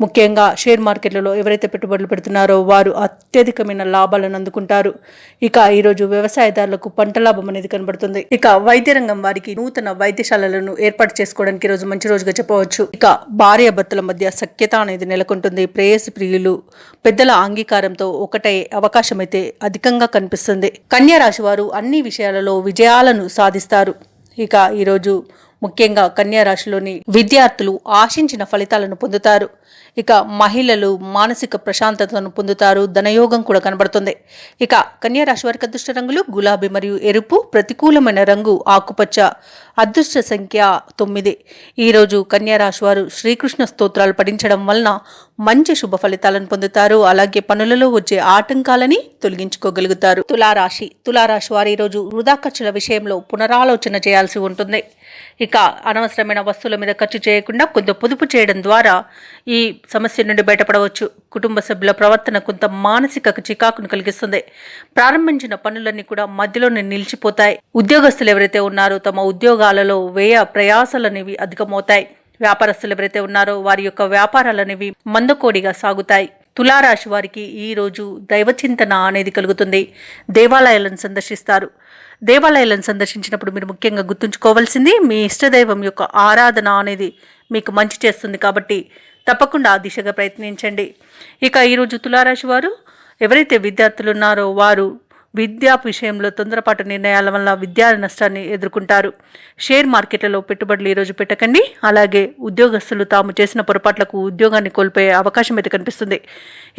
ముఖ్యంగా షేర్ మార్కెట్లలో ఎవరైతే పెట్టుబడులు పెడుతున్నారో వారు అత్యధికమైన లాభాలను అందుకుంటారు. ఇక ఈరోజు వ్యవసాయదారులకు పంట లాభం అనేది కనబడుతుంది. ఇక వైద్య రంగం వారికి నూతన వైద్యశాలలను ఏర్పాటు చేసుకోవడానికి ఈరోజు మంచి రోజుగా చెప్పవచ్చు. ఇక భార్యాభర్తల మధ్య సఖ్యత అనేది నెలకొంటుంది. ప్రేయసి ప్రియులు పెద్దల అంగీకారంతో ఒకటే అవకాశం అయితే అధికంగా కనిపిస్తుంది. కన్యా రాశి వారు అన్ని విషయాలలో విజయాలను సాధిస్తారు. ఇక ఈరోజు ముఖ్యంగా కన్యా రాశిలోని విద్యార్థులు ఆశించిన ఫలితాలను పొందుతారు. ఇక మహిళలు మానసిక ప్రశాంతతను పొందుతారు. ధనయోగం కూడా కనబడుతుంది. ఇక కన్యా రాశి వారికి అదృష్ట రంగులు గులాబీ మరియు ఎరుపు, ప్రతికూలమైన రంగు ఆకుపచ్చ. అదృష్ట సంఖ్య 9. ఈరోజు కన్యా రాశి వారు శ్రీకృష్ణ స్తోత్రాలు పఠించడం వలన మంచి శుభ ఫలితాలను పొందుతారు. అలాగే పనులలో వచ్చే ఆటంకాలని తొలగించుకోగలుగుతారు. తులారాశి వారు ఈరోజు వృధా ఖర్చుల విషయంలో పునరాలోచన చేయాల్సి ఉంటుంది. ఇక అనవసరమైన వస్తువుల మీద ఖర్చు చేయకుండా కొంత పొదుపు చేయడం ద్వారా ఈ సమస్య నుండి బయటపడవచ్చు. కుటుంబ సభ్యుల ప్రవర్తన కొంత మానసిక చికాకును కలిగిస్తుంది. ప్రారంభించిన పనులన్నీ కూడా మధ్యలోనే నిలిచిపోతాయి. ఉద్యోగస్తులు ఎవరైతే ఉన్నారో తమ ఉద్యోగాలలో వ్యయ ప్రయాసాలనేవి అధికమవుతాయి. వ్యాపారస్తులు ఎవరైతే ఉన్నారో వారి యొక్క వ్యాపారాలనేవి మందకోడిగా సాగుతాయి. తులారాశి వారికి ఈ రోజు దైవచింతన అనేది కలుగుతుంది. దేవాలయాలను సందర్శిస్తారు. దేవాలయాలను సందర్శించినప్పుడు మీరు ముఖ్యంగా గుర్తుంచుకోవాల్సింది మీ ఇష్టదైవం యొక్క ఆరాధన అనేది మీకు మంచి చేస్తుంది. కాబట్టి తప్పకుండా ఆ దిశగా ప్రయత్నించండి. ఇక ఈరోజు తులారాశి వారు ఎవరైతే విద్యార్థులు ఉన్నారో వారు విద్యా విషయంలో తొందరపాటు నిర్ణయాల వల్ల విద్యా నష్టాన్ని ఎదుర్కొంటారు. షేర్ మార్కెట్లలో పెట్టుబడులు ఈరోజు పెట్టకండి. అలాగే ఉద్యోగస్తులు తాము చేసిన పొరపాట్లకు ఉద్యోగాన్ని కోల్పోయే అవకాశం అయితే కనిపిస్తుంది.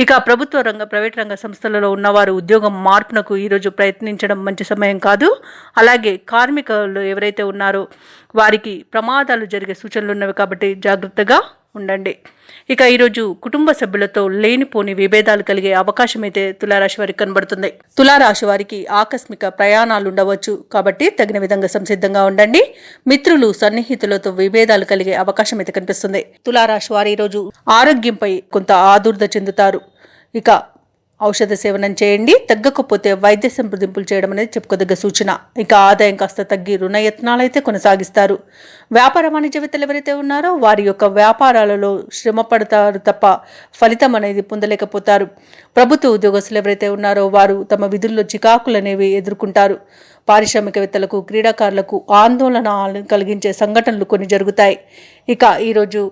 ఇక ప్రభుత్వ రంగ ప్రైవేట్ రంగ సంస్థలలో ఉన్నవారు ఉద్యోగం మార్పునకు ఈరోజు ప్రయత్నించడం మంచి సమయం కాదు. అలాగే కార్మికులు ఎవరైతే ఉన్నారో వారికి ప్రమాదాలు జరిగే సూచనలు ఉన్నవి కాబట్టి జాగ్రత్తగా ఉండండి. ఇక ఈరోజు కుటుంబ సభ్యులతో లేనిపోని విభేదాలు కలిగే అవకాశం అయితే తులారాశి వారికి కనబడుతుంది. తులారాశి వారికి ఆకస్మిక ప్రయాణాలు ఉండవచ్చు కాబట్టి తగిన విధంగా సంసిద్ధంగా ఉండండి. మిత్రులు సన్నిహితులతో విభేదాలు కలిగే అవకాశం అయితే కనిపిస్తుంది. తులారాశి వారు ఈరోజు ఆరోగ్యంపై కొంత ఆదుర్ద చెందుతారు. ఇక ఔషధ సేవనం చేయండి. తగ్గకపోతే వైద్య సంప్రదింపులు చేయడం అనేది చెప్పుకోదగ్గ సూచన. ఇక ఆదాయం కాస్త తగ్గి రుణయత్నాలు అయితే కొనసాగిస్తారు. వ్యాపార వాణిజ్యవేత్తలు ఎవరైతే ఉన్నారో వారి యొక్క వ్యాపారాలలో శ్రమ పడతారు తప్ప ఫలితం అనేది పొందలేకపోతారు. ప్రభుత్వ ఉద్యోగస్తులు ఎవరైతే ఉన్నారో వారు తమ విధుల్లో చికాకులు అనేవి ఎదుర్కొంటారు. పారిశ్రామికవేత్తలకు క్రీడాకారులకు ఆందోళన కలిగించే సంఘటనలు కొన్ని జరుగుతాయి. ఇక ఈరోజు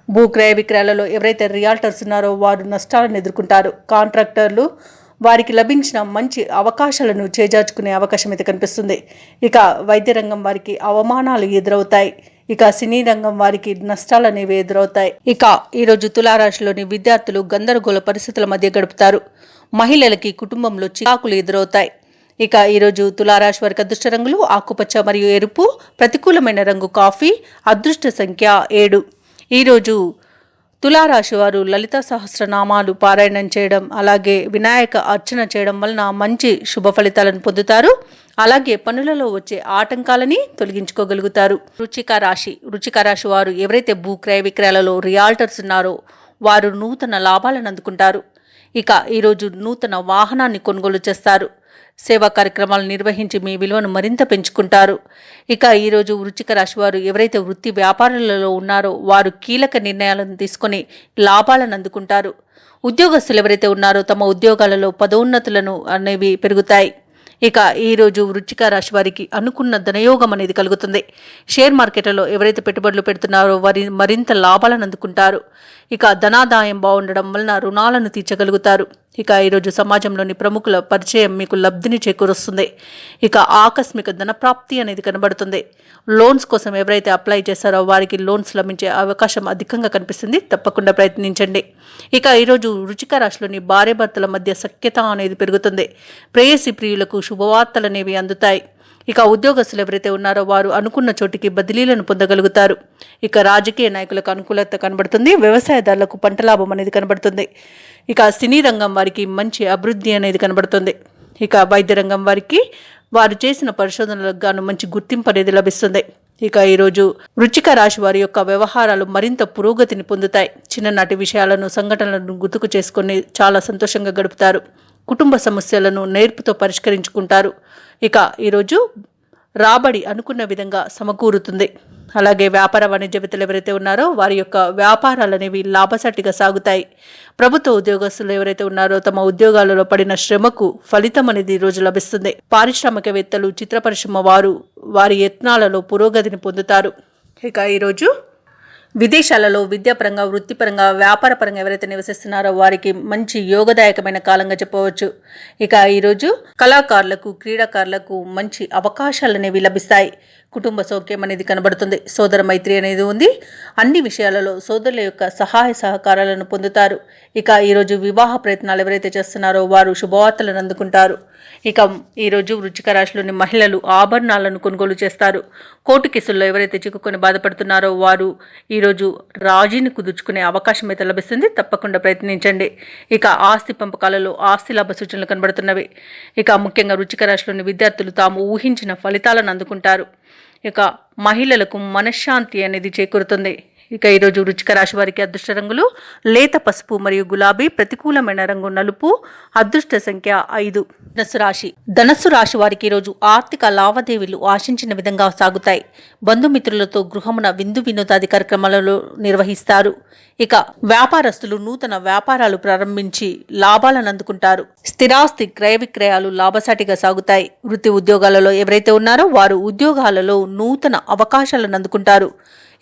భూ క్రయ విక్రయాలలో ఎవరైతే రియాల్టర్స్ ఉన్నారో వారు నష్టాలను ఎదుర్కొంటారు. కాంట్రాక్టర్లు వారికి లభించిన మంచి అవకాశాలను చేజార్చుకునే అవకాశం అయితే కనిపిస్తుంది. ఇక వైద్య రంగం వారికి అవమానాలు ఎదురవుతాయి. ఇక సినీ రంగం వారికి నష్టాలు అనేవి ఎదురవుతాయి. ఇక ఈరోజు తులారాశిలోని విద్యార్థులు గందరగోళ పరిస్థితుల మధ్య గడుపుతారు. మహిళలకి కుటుంబంలో చికాకులు ఎదురవుతాయి. ఇక ఈరోజు తులారాశి వారికి అదృష్ట రంగులు ఆకుపచ్చ మరియు ఎరుపు. ప్రతికూలమైన రంగు కాఫీ. అదృష్ట సంఖ్య 7. ఈరోజు తులారాశి వారు లలిత సహస్రనామాలు పారాయణం చేయడం అలాగే వినాయక అర్చన చేయడం వలన మంచి శుభ ఫలితాలను పొందుతారు. అలాగే పనులలో వచ్చే ఆటంకాలని తొలగించుకోగలుగుతారు. వృశ్చిక రాశి వారు ఎవరైతే భూ క్రయ విక్రయాలలో రియాల్టర్స్ ఉన్నారో వారు నూతన లాభాలను అందుకుంటారు. ఇక ఈరోజు నూతన వాహనాన్ని కొనుగోలు చేస్తారు. సేవా కార్యక్రమాలు నిర్వహించి మీ విలువను మరింత పెంచుకుంటారు. ఇక ఈరోజు వృశ్చిక రాశి వారు ఎవరైతే వృత్తి వ్యాపారాలలో ఉన్నారో వారు కీలక నిర్ణయాలను తీసుకొని లాభాలను అందుకుంటారు. ఉద్యోగస్తులు ఎవరైతే ఉన్నారో తమ ఉద్యోగాలలో పదోన్నతులను అనేవి పెరుగుతాయి. ఇక ఈరోజు వృశ్చిక రాశి వారికి అనుకున్న ధనయోగం అనేది కలుగుతుంది. షేర్ మార్కెట్లలో ఎవరైతే పెట్టుబడులు పెడుతున్నారో వారి మరింత లాభాలను అందుకుంటారు. ఇక ధనాదాయం బాగుండడం వలన రుణాలను తీర్చగలుగుతారు. ఇక ఈరోజు సమాజంలోని ప్రముఖుల పరిచయం మీకు లబ్ధిని చేకూరుస్తుంది. ఇక ఆకస్మిక ధనప్రాప్తి అనేది కనబడుతుంది. లోన్స్ కోసం ఎవరైతే అప్లై చేస్తారో వారికి లోన్స్ లభించే అవకాశం అధికంగా కనిపిస్తుంది. తప్పకుండా ప్రయత్నించండి. ఇక ఈరోజు వృశ్చిక రాశిలోని భార్యాభర్తల మధ్య సఖ్యత అనేది పెరుగుతుంది. ప్రేయసి ప్రియులకు శుభవార్తలు అనేవి అందుతాయి. ఇక ఉద్యోగస్తులు ఎవరైతే ఉన్నారో వారు అనుకున్న చోటికి బదిలీలను పొందగలుగుతారు. ఇక రాజకీయ నాయకులకు అనుకూలత కనబడుతుంది. వ్యవసాయదారులకు పంట లాభం అనేది కనబడుతుంది. ఇక సినీ రంగం వారికి మంచి అభివృద్ధి అనేది కనబడుతుంది. ఇక వైద్య రంగం వారికి వారు చేసిన పరిశోధనలకు గాను మంచి గుర్తింపు అనేది లభిస్తుంది. ఇక ఈరోజు వృశ్చిక రాశి వారి యొక్క వ్యవహారాలు మరింత పురోగతిని పొందుతాయి. చిన్ననాటి విషయాలను సంఘటనలను గుర్తుకు చేసుకుని చాలా సంతోషంగా గడుపుతారు. కుటుంబ సమస్యలను నేర్పుతో పరిష్కరించుకుంటారు. ఇక ఈరోజు రాబడి అనుకున్న విధంగా సమకూరుతుంది. అలాగే వ్యాపార వాణిజ్యవేత్తలు ఎవరైతే ఉన్నారో వారి యొక్క వ్యాపారాలు అనేవి లాభసాటిగా సాగుతాయి. ప్రభుత్వ ఉద్యోగస్తులు ఎవరైతే ఉన్నారో తమ ఉద్యోగాలలో పడిన శ్రమకు ఫలితం అనేది ఈరోజు లభిస్తుంది. పారిశ్రామికవేత్తలు చిత్ర పరిశ్రమ వారు వారి యత్నాలలో పురోగతిని పొందుతారు. ఇక ఈరోజు విదేశాలలో విద్యాపరంగా వృత్తిపరంగా వ్యాపారపరంగా ఎవరైతే నివసిస్తున్నారో వారికి మంచి యోగదాయకమైన కాలంగా చెప్పవచ్చు. ఇక ఈరోజు కళాకారులకు క్రీడాకారులకు మంచి అవకాశాలు అనేవి లభిస్తాయి. కుటుంబ సౌఖ్యం అనేది కనబడుతుంది. సోదర మైత్రి అనేది ఉంది. అన్ని విషయాలలో సోదరుల యొక్క సహాయ సహకారాలను పొందుతారు. ఇక ఈరోజు వివాహ ప్రయత్నాలు ఎవరైతే చేస్తున్నారో వారు శుభవార్తలను అందుకుంటారు. ఇక ఈరోజు వృశ్చిక రాశిలోని మహిళలు ఆభరణాలను కొనుగోలు చేస్తారు. కోర్టు కేసుల్లో ఎవరైతే చిక్కుకొని బాధపడుతున్నారో వారు ఈరోజు రాజీని కుదుర్చుకునే అవకాశం అయితే లభిస్తుంది. తప్పకుండా ప్రయత్నించండి. ఇక ఆస్తి పంపకాలలో ఆస్తి లాభ సూచనలు కనబడుతున్నవి. ఇక ముఖ్యంగా వృశ్చిక రాశిలోని విద్యార్థులు తాము ఊహించిన ఫలితాలను అందుకుంటారు. ఇక మహిళలకు మనశ్శాంతి అనేది చేకూరుతుంది. ఇక ఈరోజు వృశ్చిక రాశి వారికి అదృష్ట రంగులు లేత పసుపు మరియు గులాబీ, ప్రతికూలమైన రంగు నలుపు, అదృష్ట సంఖ్య 5. ధనస్సు రాశి వారికి ఈరోజు ఆర్థిక లావాదేవీలు ఆశించిన విధంగా సాగుతాయి. బంధుమిత్రులతో గృహమున విందు వినోదాది కార్యక్రమాలలో నిర్వహిస్తారు. ఇక వ్యాపారస్తులు నూతన వ్యాపారాలు ప్రారంభించి లాభాలను అందుకుంటారు. స్థిరాస్తి క్రయ విక్రయాలు లాభసాటిగా సాగుతాయి. వృత్తి ఉద్యోగాలలో ఎవరైతే ఉన్నారో వారు ఉద్యోగాలలో నూతన అవకాశాలను అందుకుంటారు.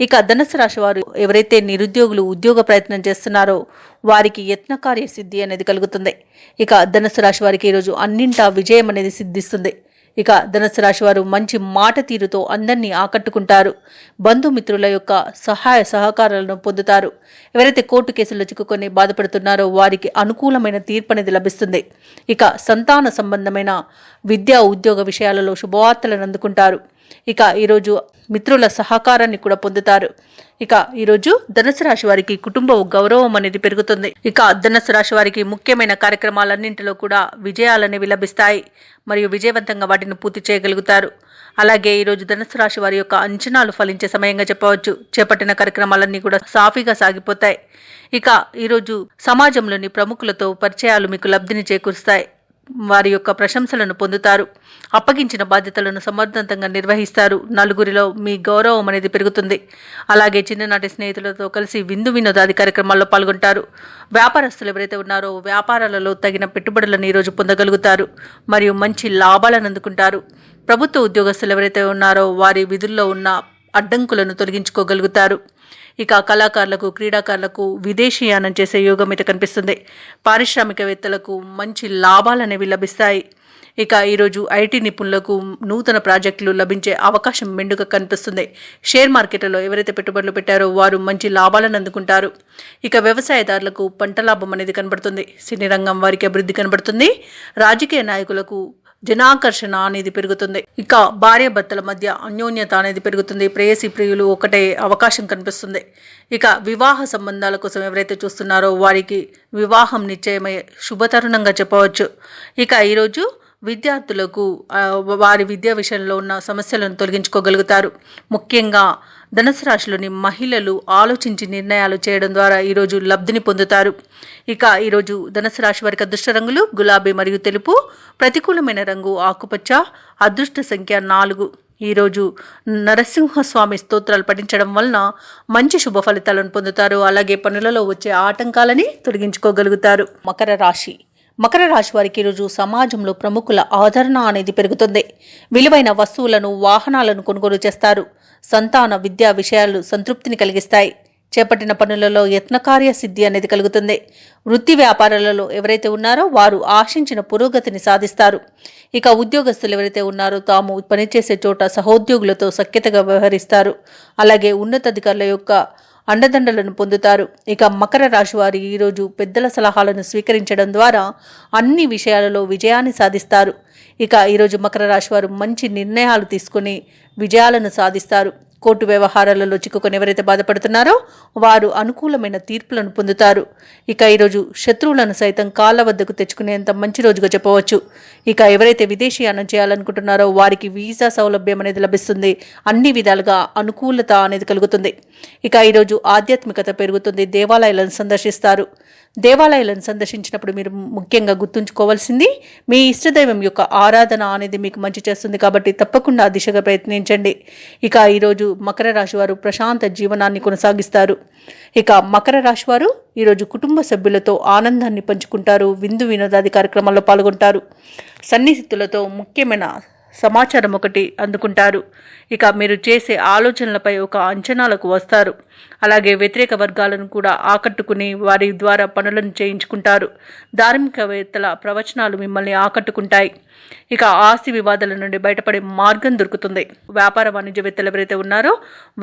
ఇక ధనుసు రాశి వారు ఎవరైతే నిరుద్యోగులు ఉద్యోగ ప్రయత్నం చేస్తున్నారో వారికి యత్నకార్య సిద్ధి అనేది కలుగుతుంది. ఇక ధనుసు రాశి వారికి ఈరోజు అన్నింటా విజయం అనేది సిద్ధిస్తుంది. ఇక ధనుసు రాశి వారు మంచి మాట తీరుతో అందరినీ ఆకట్టుకుంటారు. బంధుమిత్రుల యొక్క సహాయ సహకారాలను పొందుతారు. ఎవరైతే కోర్టు కేసుల్లో చిక్కుకొని బాధపడుతున్నారో వారికి అనుకూలమైన తీర్పు అనేది లభిస్తుంది. ఇక సంతాన సంబంధమైన విద్యా ఉద్యోగ విషయాలలో శుభవార్తలను అందుకుంటారు. ఇక ఈరోజు మిత్రుల సహకారాన్ని కూడా పొందుతారు. ఇక ఈరోజు ధనుసు రాశి వారికి కుటుంబ గౌరవం అనేది పెరుగుతుంది. ఇక ధనుసు రాశి వారికి ముఖ్యమైన కార్యక్రమాలన్నింటిలో కూడా విజయాలనేవి లభిస్తాయి మరియు విజయవంతంగా వాటిని పూర్తి చేయగలుగుతారు. అలాగే ఈరోజు ధనుసు రాశి వారి యొక్క అంచనాలు ఫలించే సమయంగా చెప్పవచ్చు. చేపట్టిన కార్యక్రమాలన్నీ కూడా సాఫీగా సాగిపోతాయి. ఇక ఈరోజు సమాజంలోని ప్రముఖులతో పరిచయాలు మీకు లబ్ధిని చేకూరుస్తాయి. వారి యొక్క ప్రశంసలను పొందుతారు. అప్పగించిన బాధ్యతలను సమర్థవంతంగా నిర్వహిస్తారు. నలుగురిలో మీ గౌరవం అనేది పెరుగుతుంది. అలాగే చిన్ననాటి స్నేహితులతో కలిసి విందు వినోదాది కార్యక్రమాల్లో పాల్గొంటారు. వ్యాపారస్తులు ఎవరైతే ఉన్నారో వ్యాపారాలలో తగిన పెట్టుబడులను ఈరోజు పొందగలుగుతారు మరియు మంచి లాభాలను అందుకుంటారు. ప్రభుత్వ ఉద్యోగస్తులు ఎవరైతే ఉన్నారో వారి విధుల్లో ఉన్న అడ్డంకులను తొలగించుకోగలుగుతారు. ఇక కళాకారులకు, క్రీడాకారులకు విదేశీయానం చేసే యోగం అయితే కనిపిస్తుంది. పారిశ్రామికవేత్తలకు మంచి లాభాలు అనేవి లభిస్తాయి. ఇక ఈరోజు ఐటీ నిపుణులకు నూతన ప్రాజెక్టులు లభించే అవకాశం మెండుగా కనిపిస్తుంది. షేర్ మార్కెట్లో ఎవరైతే పెట్టుబడులు పెట్టారో వారు మంచి లాభాలను అందుకుంటారు. ఇక వ్యవసాయదారులకు పంట లాభం అనేది కనబడుతుంది. సినీ రంగం వారికి అభివృద్ధి కనబడుతుంది. రాజకీయ నాయకులకు జనాకర్షణ అనేది పెరుగుతుంది. ఇక భార్యాభర్తల మధ్య అన్యోన్యత అనేది పెరుగుతుంది. ప్రేయసి ప్రియులు ఒకటే అవకాశం కనిపిస్తుంది. ఇక వివాహ సంబంధాల కోసం ఎవరైతే చూస్తున్నారో వారికి వివాహం నిశ్చయమయ్యే శుభతరుణంగా చెప్పవచ్చు. ఇక ఈరోజు విద్యార్థులకు వారి విద్యా విషయంలో ఉన్న సమస్యలను తొలగించుకోగలుగుతారు. ముఖ్యంగా ధనుసు రాశిలోని మహిళలు ఆలోచించి నిర్ణయాలు చేయడం ద్వారా ఈరోజు లబ్ధిని పొందుతారు. ఇక ఈరోజు ధనుసు రాశి వారికి అదృష్ట రంగులు గులాబీ మరియు తెలుపు, ప్రతికూలమైన రంగు ఆకుపచ్చ, అదృష్ట సంఖ్య 4. ఈరోజు నరసింహస్వామి స్తోత్రాలు పఠించడం వలన మంచి శుభ ఫలితాలను పొందుతారు. అలాగే పనులలో వచ్చే ఆటంకాలని తొలగించుకోగలుగుతారు. మకర రాశి వారికి ఈరోజు సమాజంలో ప్రముఖుల ఆదరణ అనేది పెరుగుతుంది. విలువైన వస్తువులను, వాహనాలను కొనుగోలు చేస్తారు. సంతాన విద్యా విషయాలు సంతృప్తిని కలిగిస్తాయి. చేపట్టిన పనులలో యత్నకార్య సిద్ధి అనేది కలుగుతుంది. వృత్తి వ్యాపారాలలో ఎవరైతే ఉన్నారో వారు ఆశించిన పురోగతిని సాధిస్తారు. ఇక ఉద్యోగస్తులు ఎవరైతే ఉన్నారో తాము పనిచేసే చోట సహోద్యోగులతో సఖ్యతగా వ్యవహరిస్తారు. అలాగే ఉన్నతాధికారుల యొక్క అండదండలను పొందుతారు. ఇక మకర రాశి వారి ఈరోజు పెద్దల సలహాలను స్వీకరించడం ద్వారా అన్ని విషయాలలో విజయాన్ని సాధిస్తారు. ఇక ఈరోజు మకర రాశి వారు మంచి నిర్ణయాలు తీసుకుని విజయాలను సాధిస్తారు. కోర్టు వ్యవహారాలలో చిక్కుకొని ఎవరైతే బాధపడుతున్నారో వారు అనుకూలమైన తీర్పులను పొందుతారు. ఇక ఈరోజు శత్రువులను సైతం కాళ్ళ వద్దకు తెచ్చుకునేంత మంచి రోజుగా చెప్పవచ్చు. ఇక ఎవరైతే విదేశీయానం చేయాలనుకుంటున్నారో వారికి వీసా సౌలభ్యం అనేది లభిస్తుంది. అన్ని విధాలుగా అనుకూలత అనేది కలుగుతుంది. ఇక ఈరోజు ఆధ్యాత్మికత పెరుగుతుంది. దేవాలయాలను సందర్శిస్తారు. దేవాలయాలను సందర్శించినప్పుడు మీరు ముఖ్యంగా గుర్తుంచుకోవాల్సింది మీ ఇష్టదైవం యొక్క ఆరాధన అనేది మీకు మంచి చేస్తుంది. కాబట్టి తప్పకుండా ఆ దిశగా ప్రయత్నించండి. ఇక ఈరోజు మకర రాశి వారు ప్రశాంత జీవనాన్ని కొనసాగిస్తారు. ఇక మకర రాశి వారు ఈరోజు కుటుంబ సభ్యులతో ఆనందాన్ని పంచుకుంటారు. విందు వినోదాది కార్యక్రమాల్లో పాల్గొంటారు. సన్నిహితులతో ముఖ్యమైన సమాచారం ఒకటి అందుకుంటారు. ఇక మీరు చేసే ఆలోచనలపై ఒక అంచనాలకు వస్తారు. అలాగే వ్యతిరేక వర్గాలను కూడా ఆకట్టుకుని వారి ద్వారా పనులను చేయించుకుంటారు. ధార్మికవేత్తల ప్రవచనాలు మిమ్మల్ని ఆకట్టుకుంటాయి. ఇక ఆస్తి వివాదాల నుండి బయటపడే మార్గం దొరుకుతుంది. వ్యాపార వాణిజ్యవేత్తలు ఎవరైతే ఉన్నారో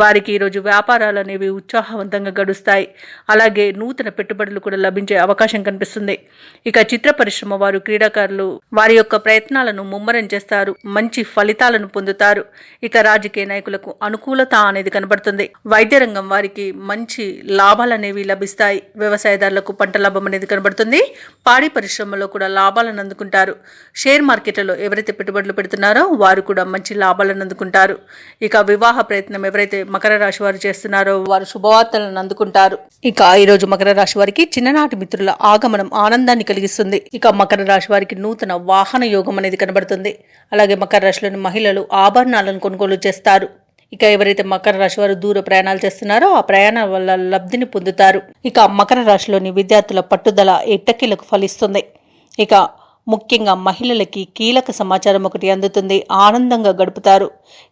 వారికి ఈరోజు వ్యాపారాలు అనేవి ఉత్సాహవంతంగా గడుస్తాయి. అలాగే నూతన పెట్టుబడులు కూడా లభించే అవకాశం కనిపిస్తుంది. ఇక చిత్ర పరిశ్రమ వారు, క్రీడాకారులు వారి యొక్క ప్రయత్నాలను ముమ్మరం చేస్తారు. మంచి ఫలితాలను పొందుతారు. ఇక రాజకీయ నాయకులకు అనుకూలత అనేది కనబడుతుంది. వైద్య రంగం వారికి మంచి లాభాలు అనేవి లభిస్తాయి. వ్యవసాయదారులకు పంట లాభం అనేది కనబడుతుంది. పాడి పరిశ్రమలో కూడా లాభాలను అందుకుంటారు. షేర్ మార్కెట్లలో ఎవరైతే పెట్టుబడులు పెడుతున్నారో వారు కూడా మంచి లాభాలను అందుకుంటారు. ఇక వివాహ ప్రయత్నం ఎవరైతే మకర రాశి వారు చేస్తున్నారో వారు శుభవార్తలను అందుకుంటారు. ఇక ఈరోజు మకర రాశి వారికి చిన్ననాటి మిత్రుల ఆగమనం ఆనందాన్ని కలిగిస్తుంది. ఇక మకర రాశి వారికి నూతన వాహన యోగం అనేది కనబడుతుంది. అలాగే మకర రాశిలోని మహిళలు ఆభరణాలను కొనుగోలు చేస్తారు. ఇక ఎవరైతే మకర రాశి వారు దూర ప్రయాణాలు చేస్తున్నారో ఆ ప్రయాణాల వల్ల లబ్ధిని పొందుతారు. ఇక మకర రాశిలోని విద్యార్థుల పట్టుదల ఎట్టకేలకు ఫలిస్తుంది. ఇక ముఖ్యంగా మహిళలకి కీలక సమాచారం ఒకటి అందుతుంది. ఆనందంగా గడుపుతారు.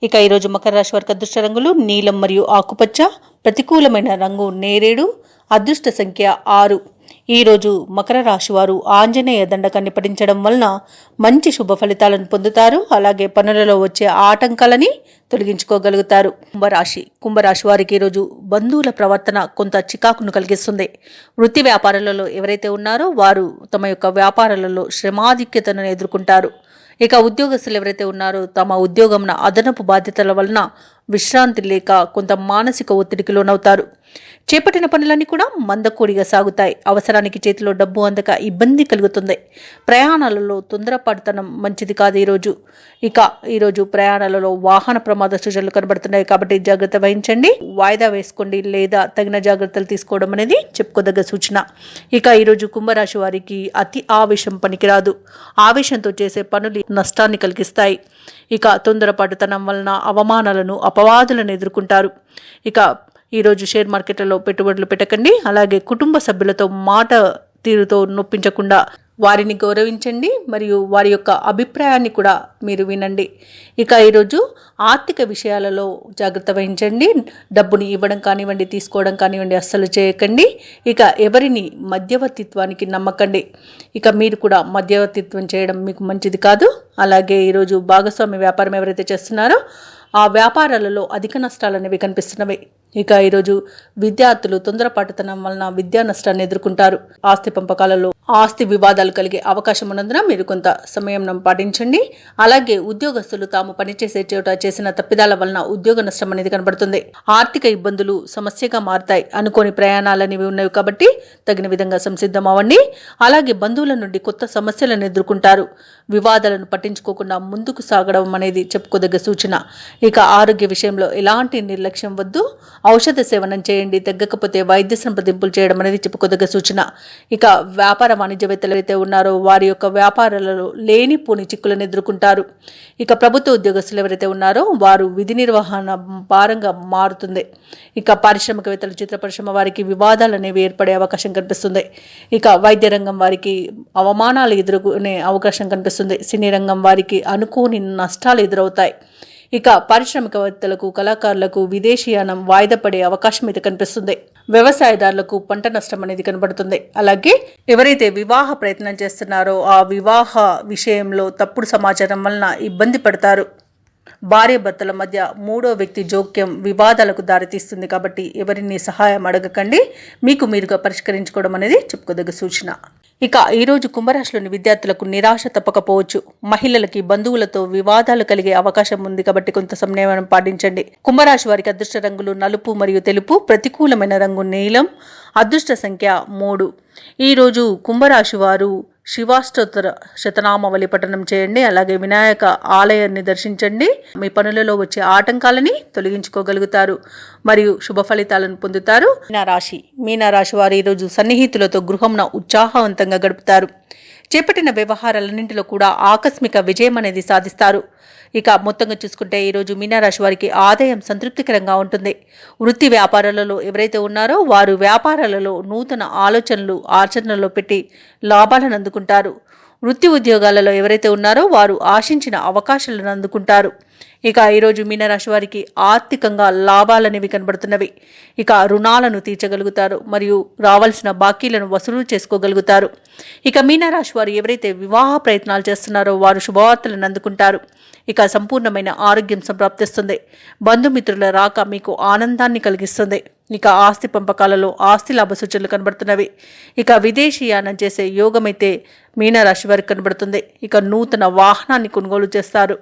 ఇక ఈరోజు మకర రాశి వారికి అదృష్ట రంగులు నీలం మరియు ఆకుపచ్చ, ప్రతికూలమైన రంగు నేరేడు, అదృష్ట సంఖ్య 6. ఈరోజు మకర రాశి వారు ఆంజనేయ దండకాన్ని పఠించడం వలన మంచి శుభ ఫలితాలను పొందుతారు. అలాగే పనులలో వచ్చే ఆటంకాలని తొలగించుకోగలుగుతారు. కుంభరాశి వారికి ఈరోజు బంధువుల ప్రవర్తన కొంత చికాకును కలిగిస్తుంది. వృత్తి వ్యాపారాలలో ఎవరైతే ఉన్నారో వారు తమ యొక్క వ్యాపారాలలో శ్రమాధిక్యతను ఎదుర్కొంటారు. ఇక ఉద్యోగస్తులు ఎవరైతే ఉన్నారో తమ ఉద్యోగంన అదనపు బాధ్యతల వలన విశ్రాంతి లేక కొంత మానసిక ఒత్తిడికి లోనవుతారు. చేపట్టిన పనులన్నీ కూడా మందకోడిగా సాగుతాయి. అవసరానికి చేతిలో డబ్బు అందక ఇబ్బంది కలుగుతుంది. ప్రయాణాలలో తొందరపాటుతనం మంచిది కాదు ఈరోజు. ఇక ఈరోజు ప్రయాణాలలో వాహన ప్రమాద సూచనలు కనబడుతున్నాయి కాబట్టి జాగ్రత్త వహించండి. వాయిదా వేసుకోండి లేదా తగిన జాగ్రత్తలు తీసుకోవడం అనేది చెప్పుకోదగ్గ సూచన. ఇక ఈరోజు కుంభరాశి వారికి అతి ఆవేశం పనికిరాదు. ఆవేశంతో చేసే పనులు నష్టాన్ని కలిగిస్తాయి. ఇక తొందరపాటుతనం వలన అవమానాలను, అపవాదులను ఎదుర్కొంటారు. ఇక ఈరోజు షేర్ మార్కెట్లలో పెట్టుబడులు పెట్టకండి. అలాగే కుటుంబ సభ్యులతో మాట తీరుతో నొప్పించకుండా వారిని గౌరవించండి మరియు వారి యొక్క అభిప్రాయాన్ని కూడా మీరు వినండి. ఇక ఈరోజు ఆర్థిక విషయాలలో జాగ్రత్త వహించండి. డబ్బుని ఇవ్వడం కానివ్వండి, తీసుకోవడం కానివ్వండి అస్సలు చేయకండి. ఇక ఎవరిని మధ్యవర్తిత్వానికి నమ్మకండి. ఇక మీరు కూడా మధ్యవర్తిత్వం చేయడం మీకు మంచిది కాదు. అలాగే ఈరోజు భాగస్వామి వ్యాపారం ఎవరైతే చేస్తున్నారో ఆ వ్యాపారాలలో అధిక నష్టాలు అనేవి కనిపిస్తున్నవి. ఇక ఈరోజు విద్యార్థులు తొందరపాటుతనం వలన విద్యా నష్టాన్ని ఎదుర్కొంటారు. ఆస్తి పంపకాలలో ఆస్తి వివాదాలు కలిగే అవకాశం ఉన్నందున మీరు కొంత సమయం పాటించండి. అలాగే ఉద్యోగస్తులు తాము పనిచేసే చోట చేసిన తప్పిదాల వలన ఉద్యోగ నష్టం అనేది కనబడుతుంది. ఆర్థిక ఇబ్బందులు సమస్యగా మారుతాయి. అనుకోని ప్రయాణాలు అనేవి ఉన్నాయి కాబట్టి తగిన విధంగా సంసిద్ధం అవ్వండి. అలాగే బంధువుల నుండి కొత్త సమస్యలను ఎదుర్కొంటారు. వివాదాలను పట్టించుకోకుండా ముందుకు సాగడం అనేది చెప్పుకోదగ్గ సూచన. ఇక ఆరోగ్య విషయంలో ఎలాంటి నిర్లక్ష్యం వద్దు. ఔషధ సేవనం చేయండి. తగ్గకపోతే వైద్య సంప్రదింపులు చేయడం అనేది చెప్పుకోదగ్గ సూచన. ఇక వ్యాపార వాణిజ్యవేత్తలు అయితే ఉన్నారో వారి యొక్క వ్యాపారాలలో లేనిపోని చిక్కులను ఎదుర్కొంటారు. ఇక ప్రభుత్వ ఉద్యోగస్తులు ఎవరైతే ఉన్నారో వారు విధి నిర్వహణ భారంగా మారుతుంది. ఇక పారిశ్రామికవేత్తలు, చిత్ర పరిశ్రమ వారికి వివాదాలు అనేవి ఏర్పడే అవకాశం కనిపిస్తుంది. ఇక వైద్య రంగం వారికి అవమానాలు ఎదుర్కొనే అవకాశం కనిపిస్తుంది. సినీ రంగం వారికి అనుకోని నష్టాలు ఎదురవుతాయి. ఇక పారిశ్రామికవేత్తలకు, కళాకారులకు విదేశీయానం వాయిదా పడే అవకాశం అయితే కనిపిస్తుంది. వ్యవసాయదారులకు పంట నష్టం అనేది కనబడుతుంది. అలాగే ఎవరైతే వివాహ ప్రయత్నం చేస్తున్నారో ఆ వివాహ విషయంలో తప్పుడు సమాచారం వలన ఇబ్బంది పడతారు. భార్య భర్తల మధ్య మూడో వ్యక్తి జోక్యం వివాదాలకు దారితీస్తుంది కాబట్టి ఎవరిని సహాయం అడగకండి. మీకు మీరుగా పరిష్కరించుకోవడం అనేది చెప్పుకోదగ్గ సూచన. ఇక ఈరోజు కుంభరాశిలోని విద్యార్థులకు నిరాశ తప్పకపోవచ్చు. మహిళలకి బంధువులతో వివాదాలు కలిగే అవకాశం ఉంది కాబట్టి కొంత సమన్వయం పాటించండి. కుంభరాశి వారికి అదృష్ట రంగులు నలుపు మరియు తెలుపు, ప్రతికూలమైన రంగు నీలం, అదృష్ట సంఖ్య 3. ఈరోజు కుంభరాశి వారు శివాష్టోత్తర శతనామావళి పఠనం చేయండి. అలాగే వినాయక ఆలయాన్ని దర్శించండి. మీ పనులలో వచ్చే ఆటంకాలని తొలగించుకోగలుగుతారు మరియు శుభ ఫలితాలను పొందుతారు. మీనరాశి వారు ఈరోజు సన్నిహితులతో గృహంన ఉత్సాహవంతంగా గడుపుతారు. చేపట్టిన వ్యవహారాలన్నింటిలో కూడా ఆకస్మిక విజయం అనేది సాధిస్తారు. ఇక మొత్తంగా చూసుకుంటే ఈరోజు మీనరాశి వారికి ఆదాయం సంతృప్తికరంగా ఉంటుంది. వృత్తి వ్యాపారాలలో ఎవరైతే ఉన్నారో వారు వ్యాపారాలలో నూతన ఆలోచనలు ఆచరణలో పెట్టి లాభాలను అందుకుంటారు. వృత్తి ఉద్యోగాలలో ఎవరైతే ఉన్నారో వారు ఆశించిన అవకాశాలను అందుకుంటారు. ఇక ఈరోజు మీనరాశి వారికి ఆర్థికంగా లాభాలనేవి కనబడుతున్నవి. ఇక రుణాలను తీర్చగలుగుతారు మరియు రావాల్సిన బాకీలను వసూలు చేసుకోగలుగుతారు. ఇక మీనరాశి వారు ఎవరైతే వివాహ ప్రయత్నాలు చేస్తున్నారో వారు శుభవార్తలను అందుకుంటారు. ఇక సంపూర్ణమైన ఆరోగ్యం సంప్రాప్తిస్తుంది. బంధుమిత్రుల రాక మీకు ఆనందాన్ని కలిగిస్తుంది. ఇక ఆస్తి పంపకాలలో ఆస్తి లాభ సూచనలు కనబడుతున్నవి. ఇక విదేశీయానం చేసే యోగమైతే మీనరాశి వారికి కనబడుతుంది. ఇక నూతన వాహనాన్ని కొనుగోలు చేస్తారు.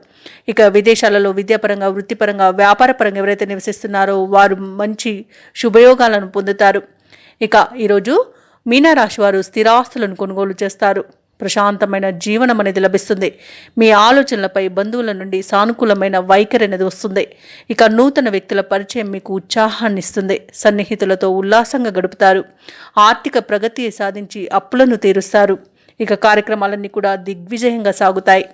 ఇక విదేశాలలో విద్యాపరంగా, వృత్తిపరంగా, వ్యాపారపరంగా ఎవరైతే నివసిస్తున్నారో వారు మంచి శుభయోగాలను పొందుతారు. ఇక ఈరోజు మీనరాశి వారు స్థిరాస్తులను కొనుగోలు చేస్తారు. ప్రశాంతమైన జీవనం అనేది లభిస్తుంది. మీ ఆలోచనలపై బంధువుల నుండి సానుకూలమైన వైఖరి అనేది వస్తుంది. ఇక నూతన వ్యక్తుల పరిచయం మీకు ఉత్సాహాన్ని ఇస్తుంది. సన్నిహితులతో ఉల్లాసంగా గడుపుతారు. ఆర్థిక ప్రగతి సాధించి అప్పులను తీరుస్తారు. ఇక కార్యక్రమాలన్నీ కూడా దిగ్విజయంగా సాగుతాయి.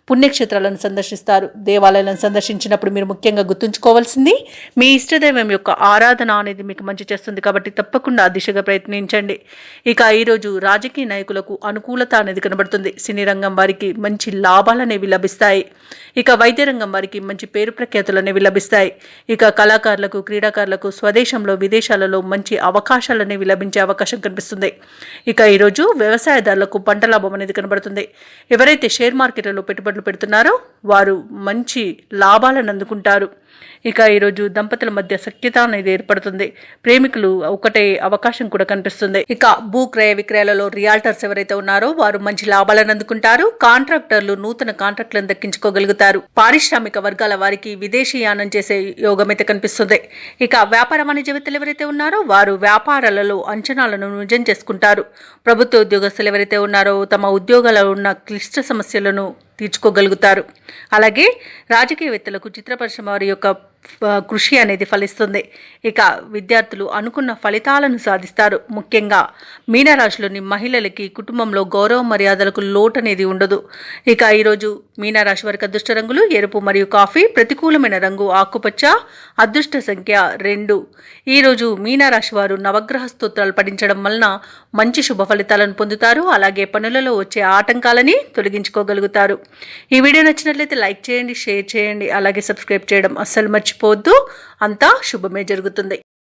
పుణ్యక్షేత్రాలను సందర్శిస్తారు. దేవాలయాలను సందర్శించినప్పుడు మీరు ముఖ్యంగా గుర్తుంచుకోవాల్సింది మీ ఇష్టదైవం యొక్క ఆరాధన అనేది మీకు మంచి చేస్తుంది. కాబట్టి తప్పకుండా ఆ దిశగా ప్రయత్నించండి. ఇక ఈరోజు రాజకీయ నాయకులకు అనుకూలత అనేది కనబడుతుంది. సినీ రంగం వారికి మంచి లాభాలు అనేవి లభిస్తాయి. ఇక వైద్య రంగం వారికి మంచి పేరు ప్రఖ్యాతులు అనేవి లభిస్తాయి. ఇక కళాకారులకు, క్రీడాకారులకు స్వదేశంలో, విదేశాలలో మంచి అవకాశాలు అనేవి లభించే అవకాశం కనిపిస్తుంది. ఇక ఈరోజు వ్యవసాయదారులకు పంట లాభం అనేది కనబడుతుంది. ఎవరైతే షేర్ మార్కెట్లలో పెట్టుబడులు పెడుతున్నారో వారు మంచి లాభాలను అందుకుంటారు. ఇక ఈరోజు దంపతుల మధ్య సఖ్యత అనేది ఏర్పడుతుంది. ప్రేమికులు ఒకటే అవకాశం కూడా కనిపిస్తుంది. ఇక భూ క్రయ విక్రయాలలో రియాల్టర్స్ ఎవరైతే ఉన్నారో వారు మంచి లాభాలను అందుకుంటారు. కాంట్రాక్టర్లు నూతన కాంట్రాక్టులను దక్కించుకోగలుగుతారు. పారిశ్రామిక వర్గాల వారికి విదేశీయానం చేసే యోగం అయితే కనిపిస్తుంది. ఇక వ్యాపార వాణిజ్యవేత్తలు ఎవరైతే ఉన్నారో వారు వ్యాపారాలలో అంచనాలను నిజం చేసుకుంటారు. ప్రభుత్వ ఉద్యోగస్తులు ఎవరైతే ఉన్నారో తమ ఉద్యోగాలలో ఉన్న క్లిష్ట సమస్యలను తీర్చుకోగలుగుతారు. అలాగే రాజకీయవేత్తలకు, చిత్ర పరిశ్రమ వారి యొక్క కృషి అనేది ఫలిస్తుంది. ఇక విద్యార్థులు అనుకున్న ఫలితాలను సాధిస్తారు. ముఖ్యంగా మీనరాశిలోని మహిళలకి కుటుంబంలో గౌరవ మర్యాదలకు లోటు అనేది ఉండదు. ఇక ఈరోజు మీనరాశి వారికి అదృష్ట రంగులు ఎరుపు మరియు కాఫీ, ప్రతికూలమైన రంగు ఆకుపచ్చ, అదృష్ట సంఖ్య 2. ఈరోజు మీనరాశి వారు నవగ్రహ స్తోత్రాలు పఠించడం వలన మంచి శుభ ఫలితాలను పొందుతారు. అలాగే పనులలో వచ్చే ఆటంకాలని తొలగించుకోగలుగుతారు. ఈ వీడియో నచ్చినట్లయితే లైక్ చేయండి, షేర్ చేయండి, అలాగే సబ్స్క్రైబ్ చేయడం అస్సలు మర్చిపోవద్దు. అంతా శుభమే జరుగుతుంది.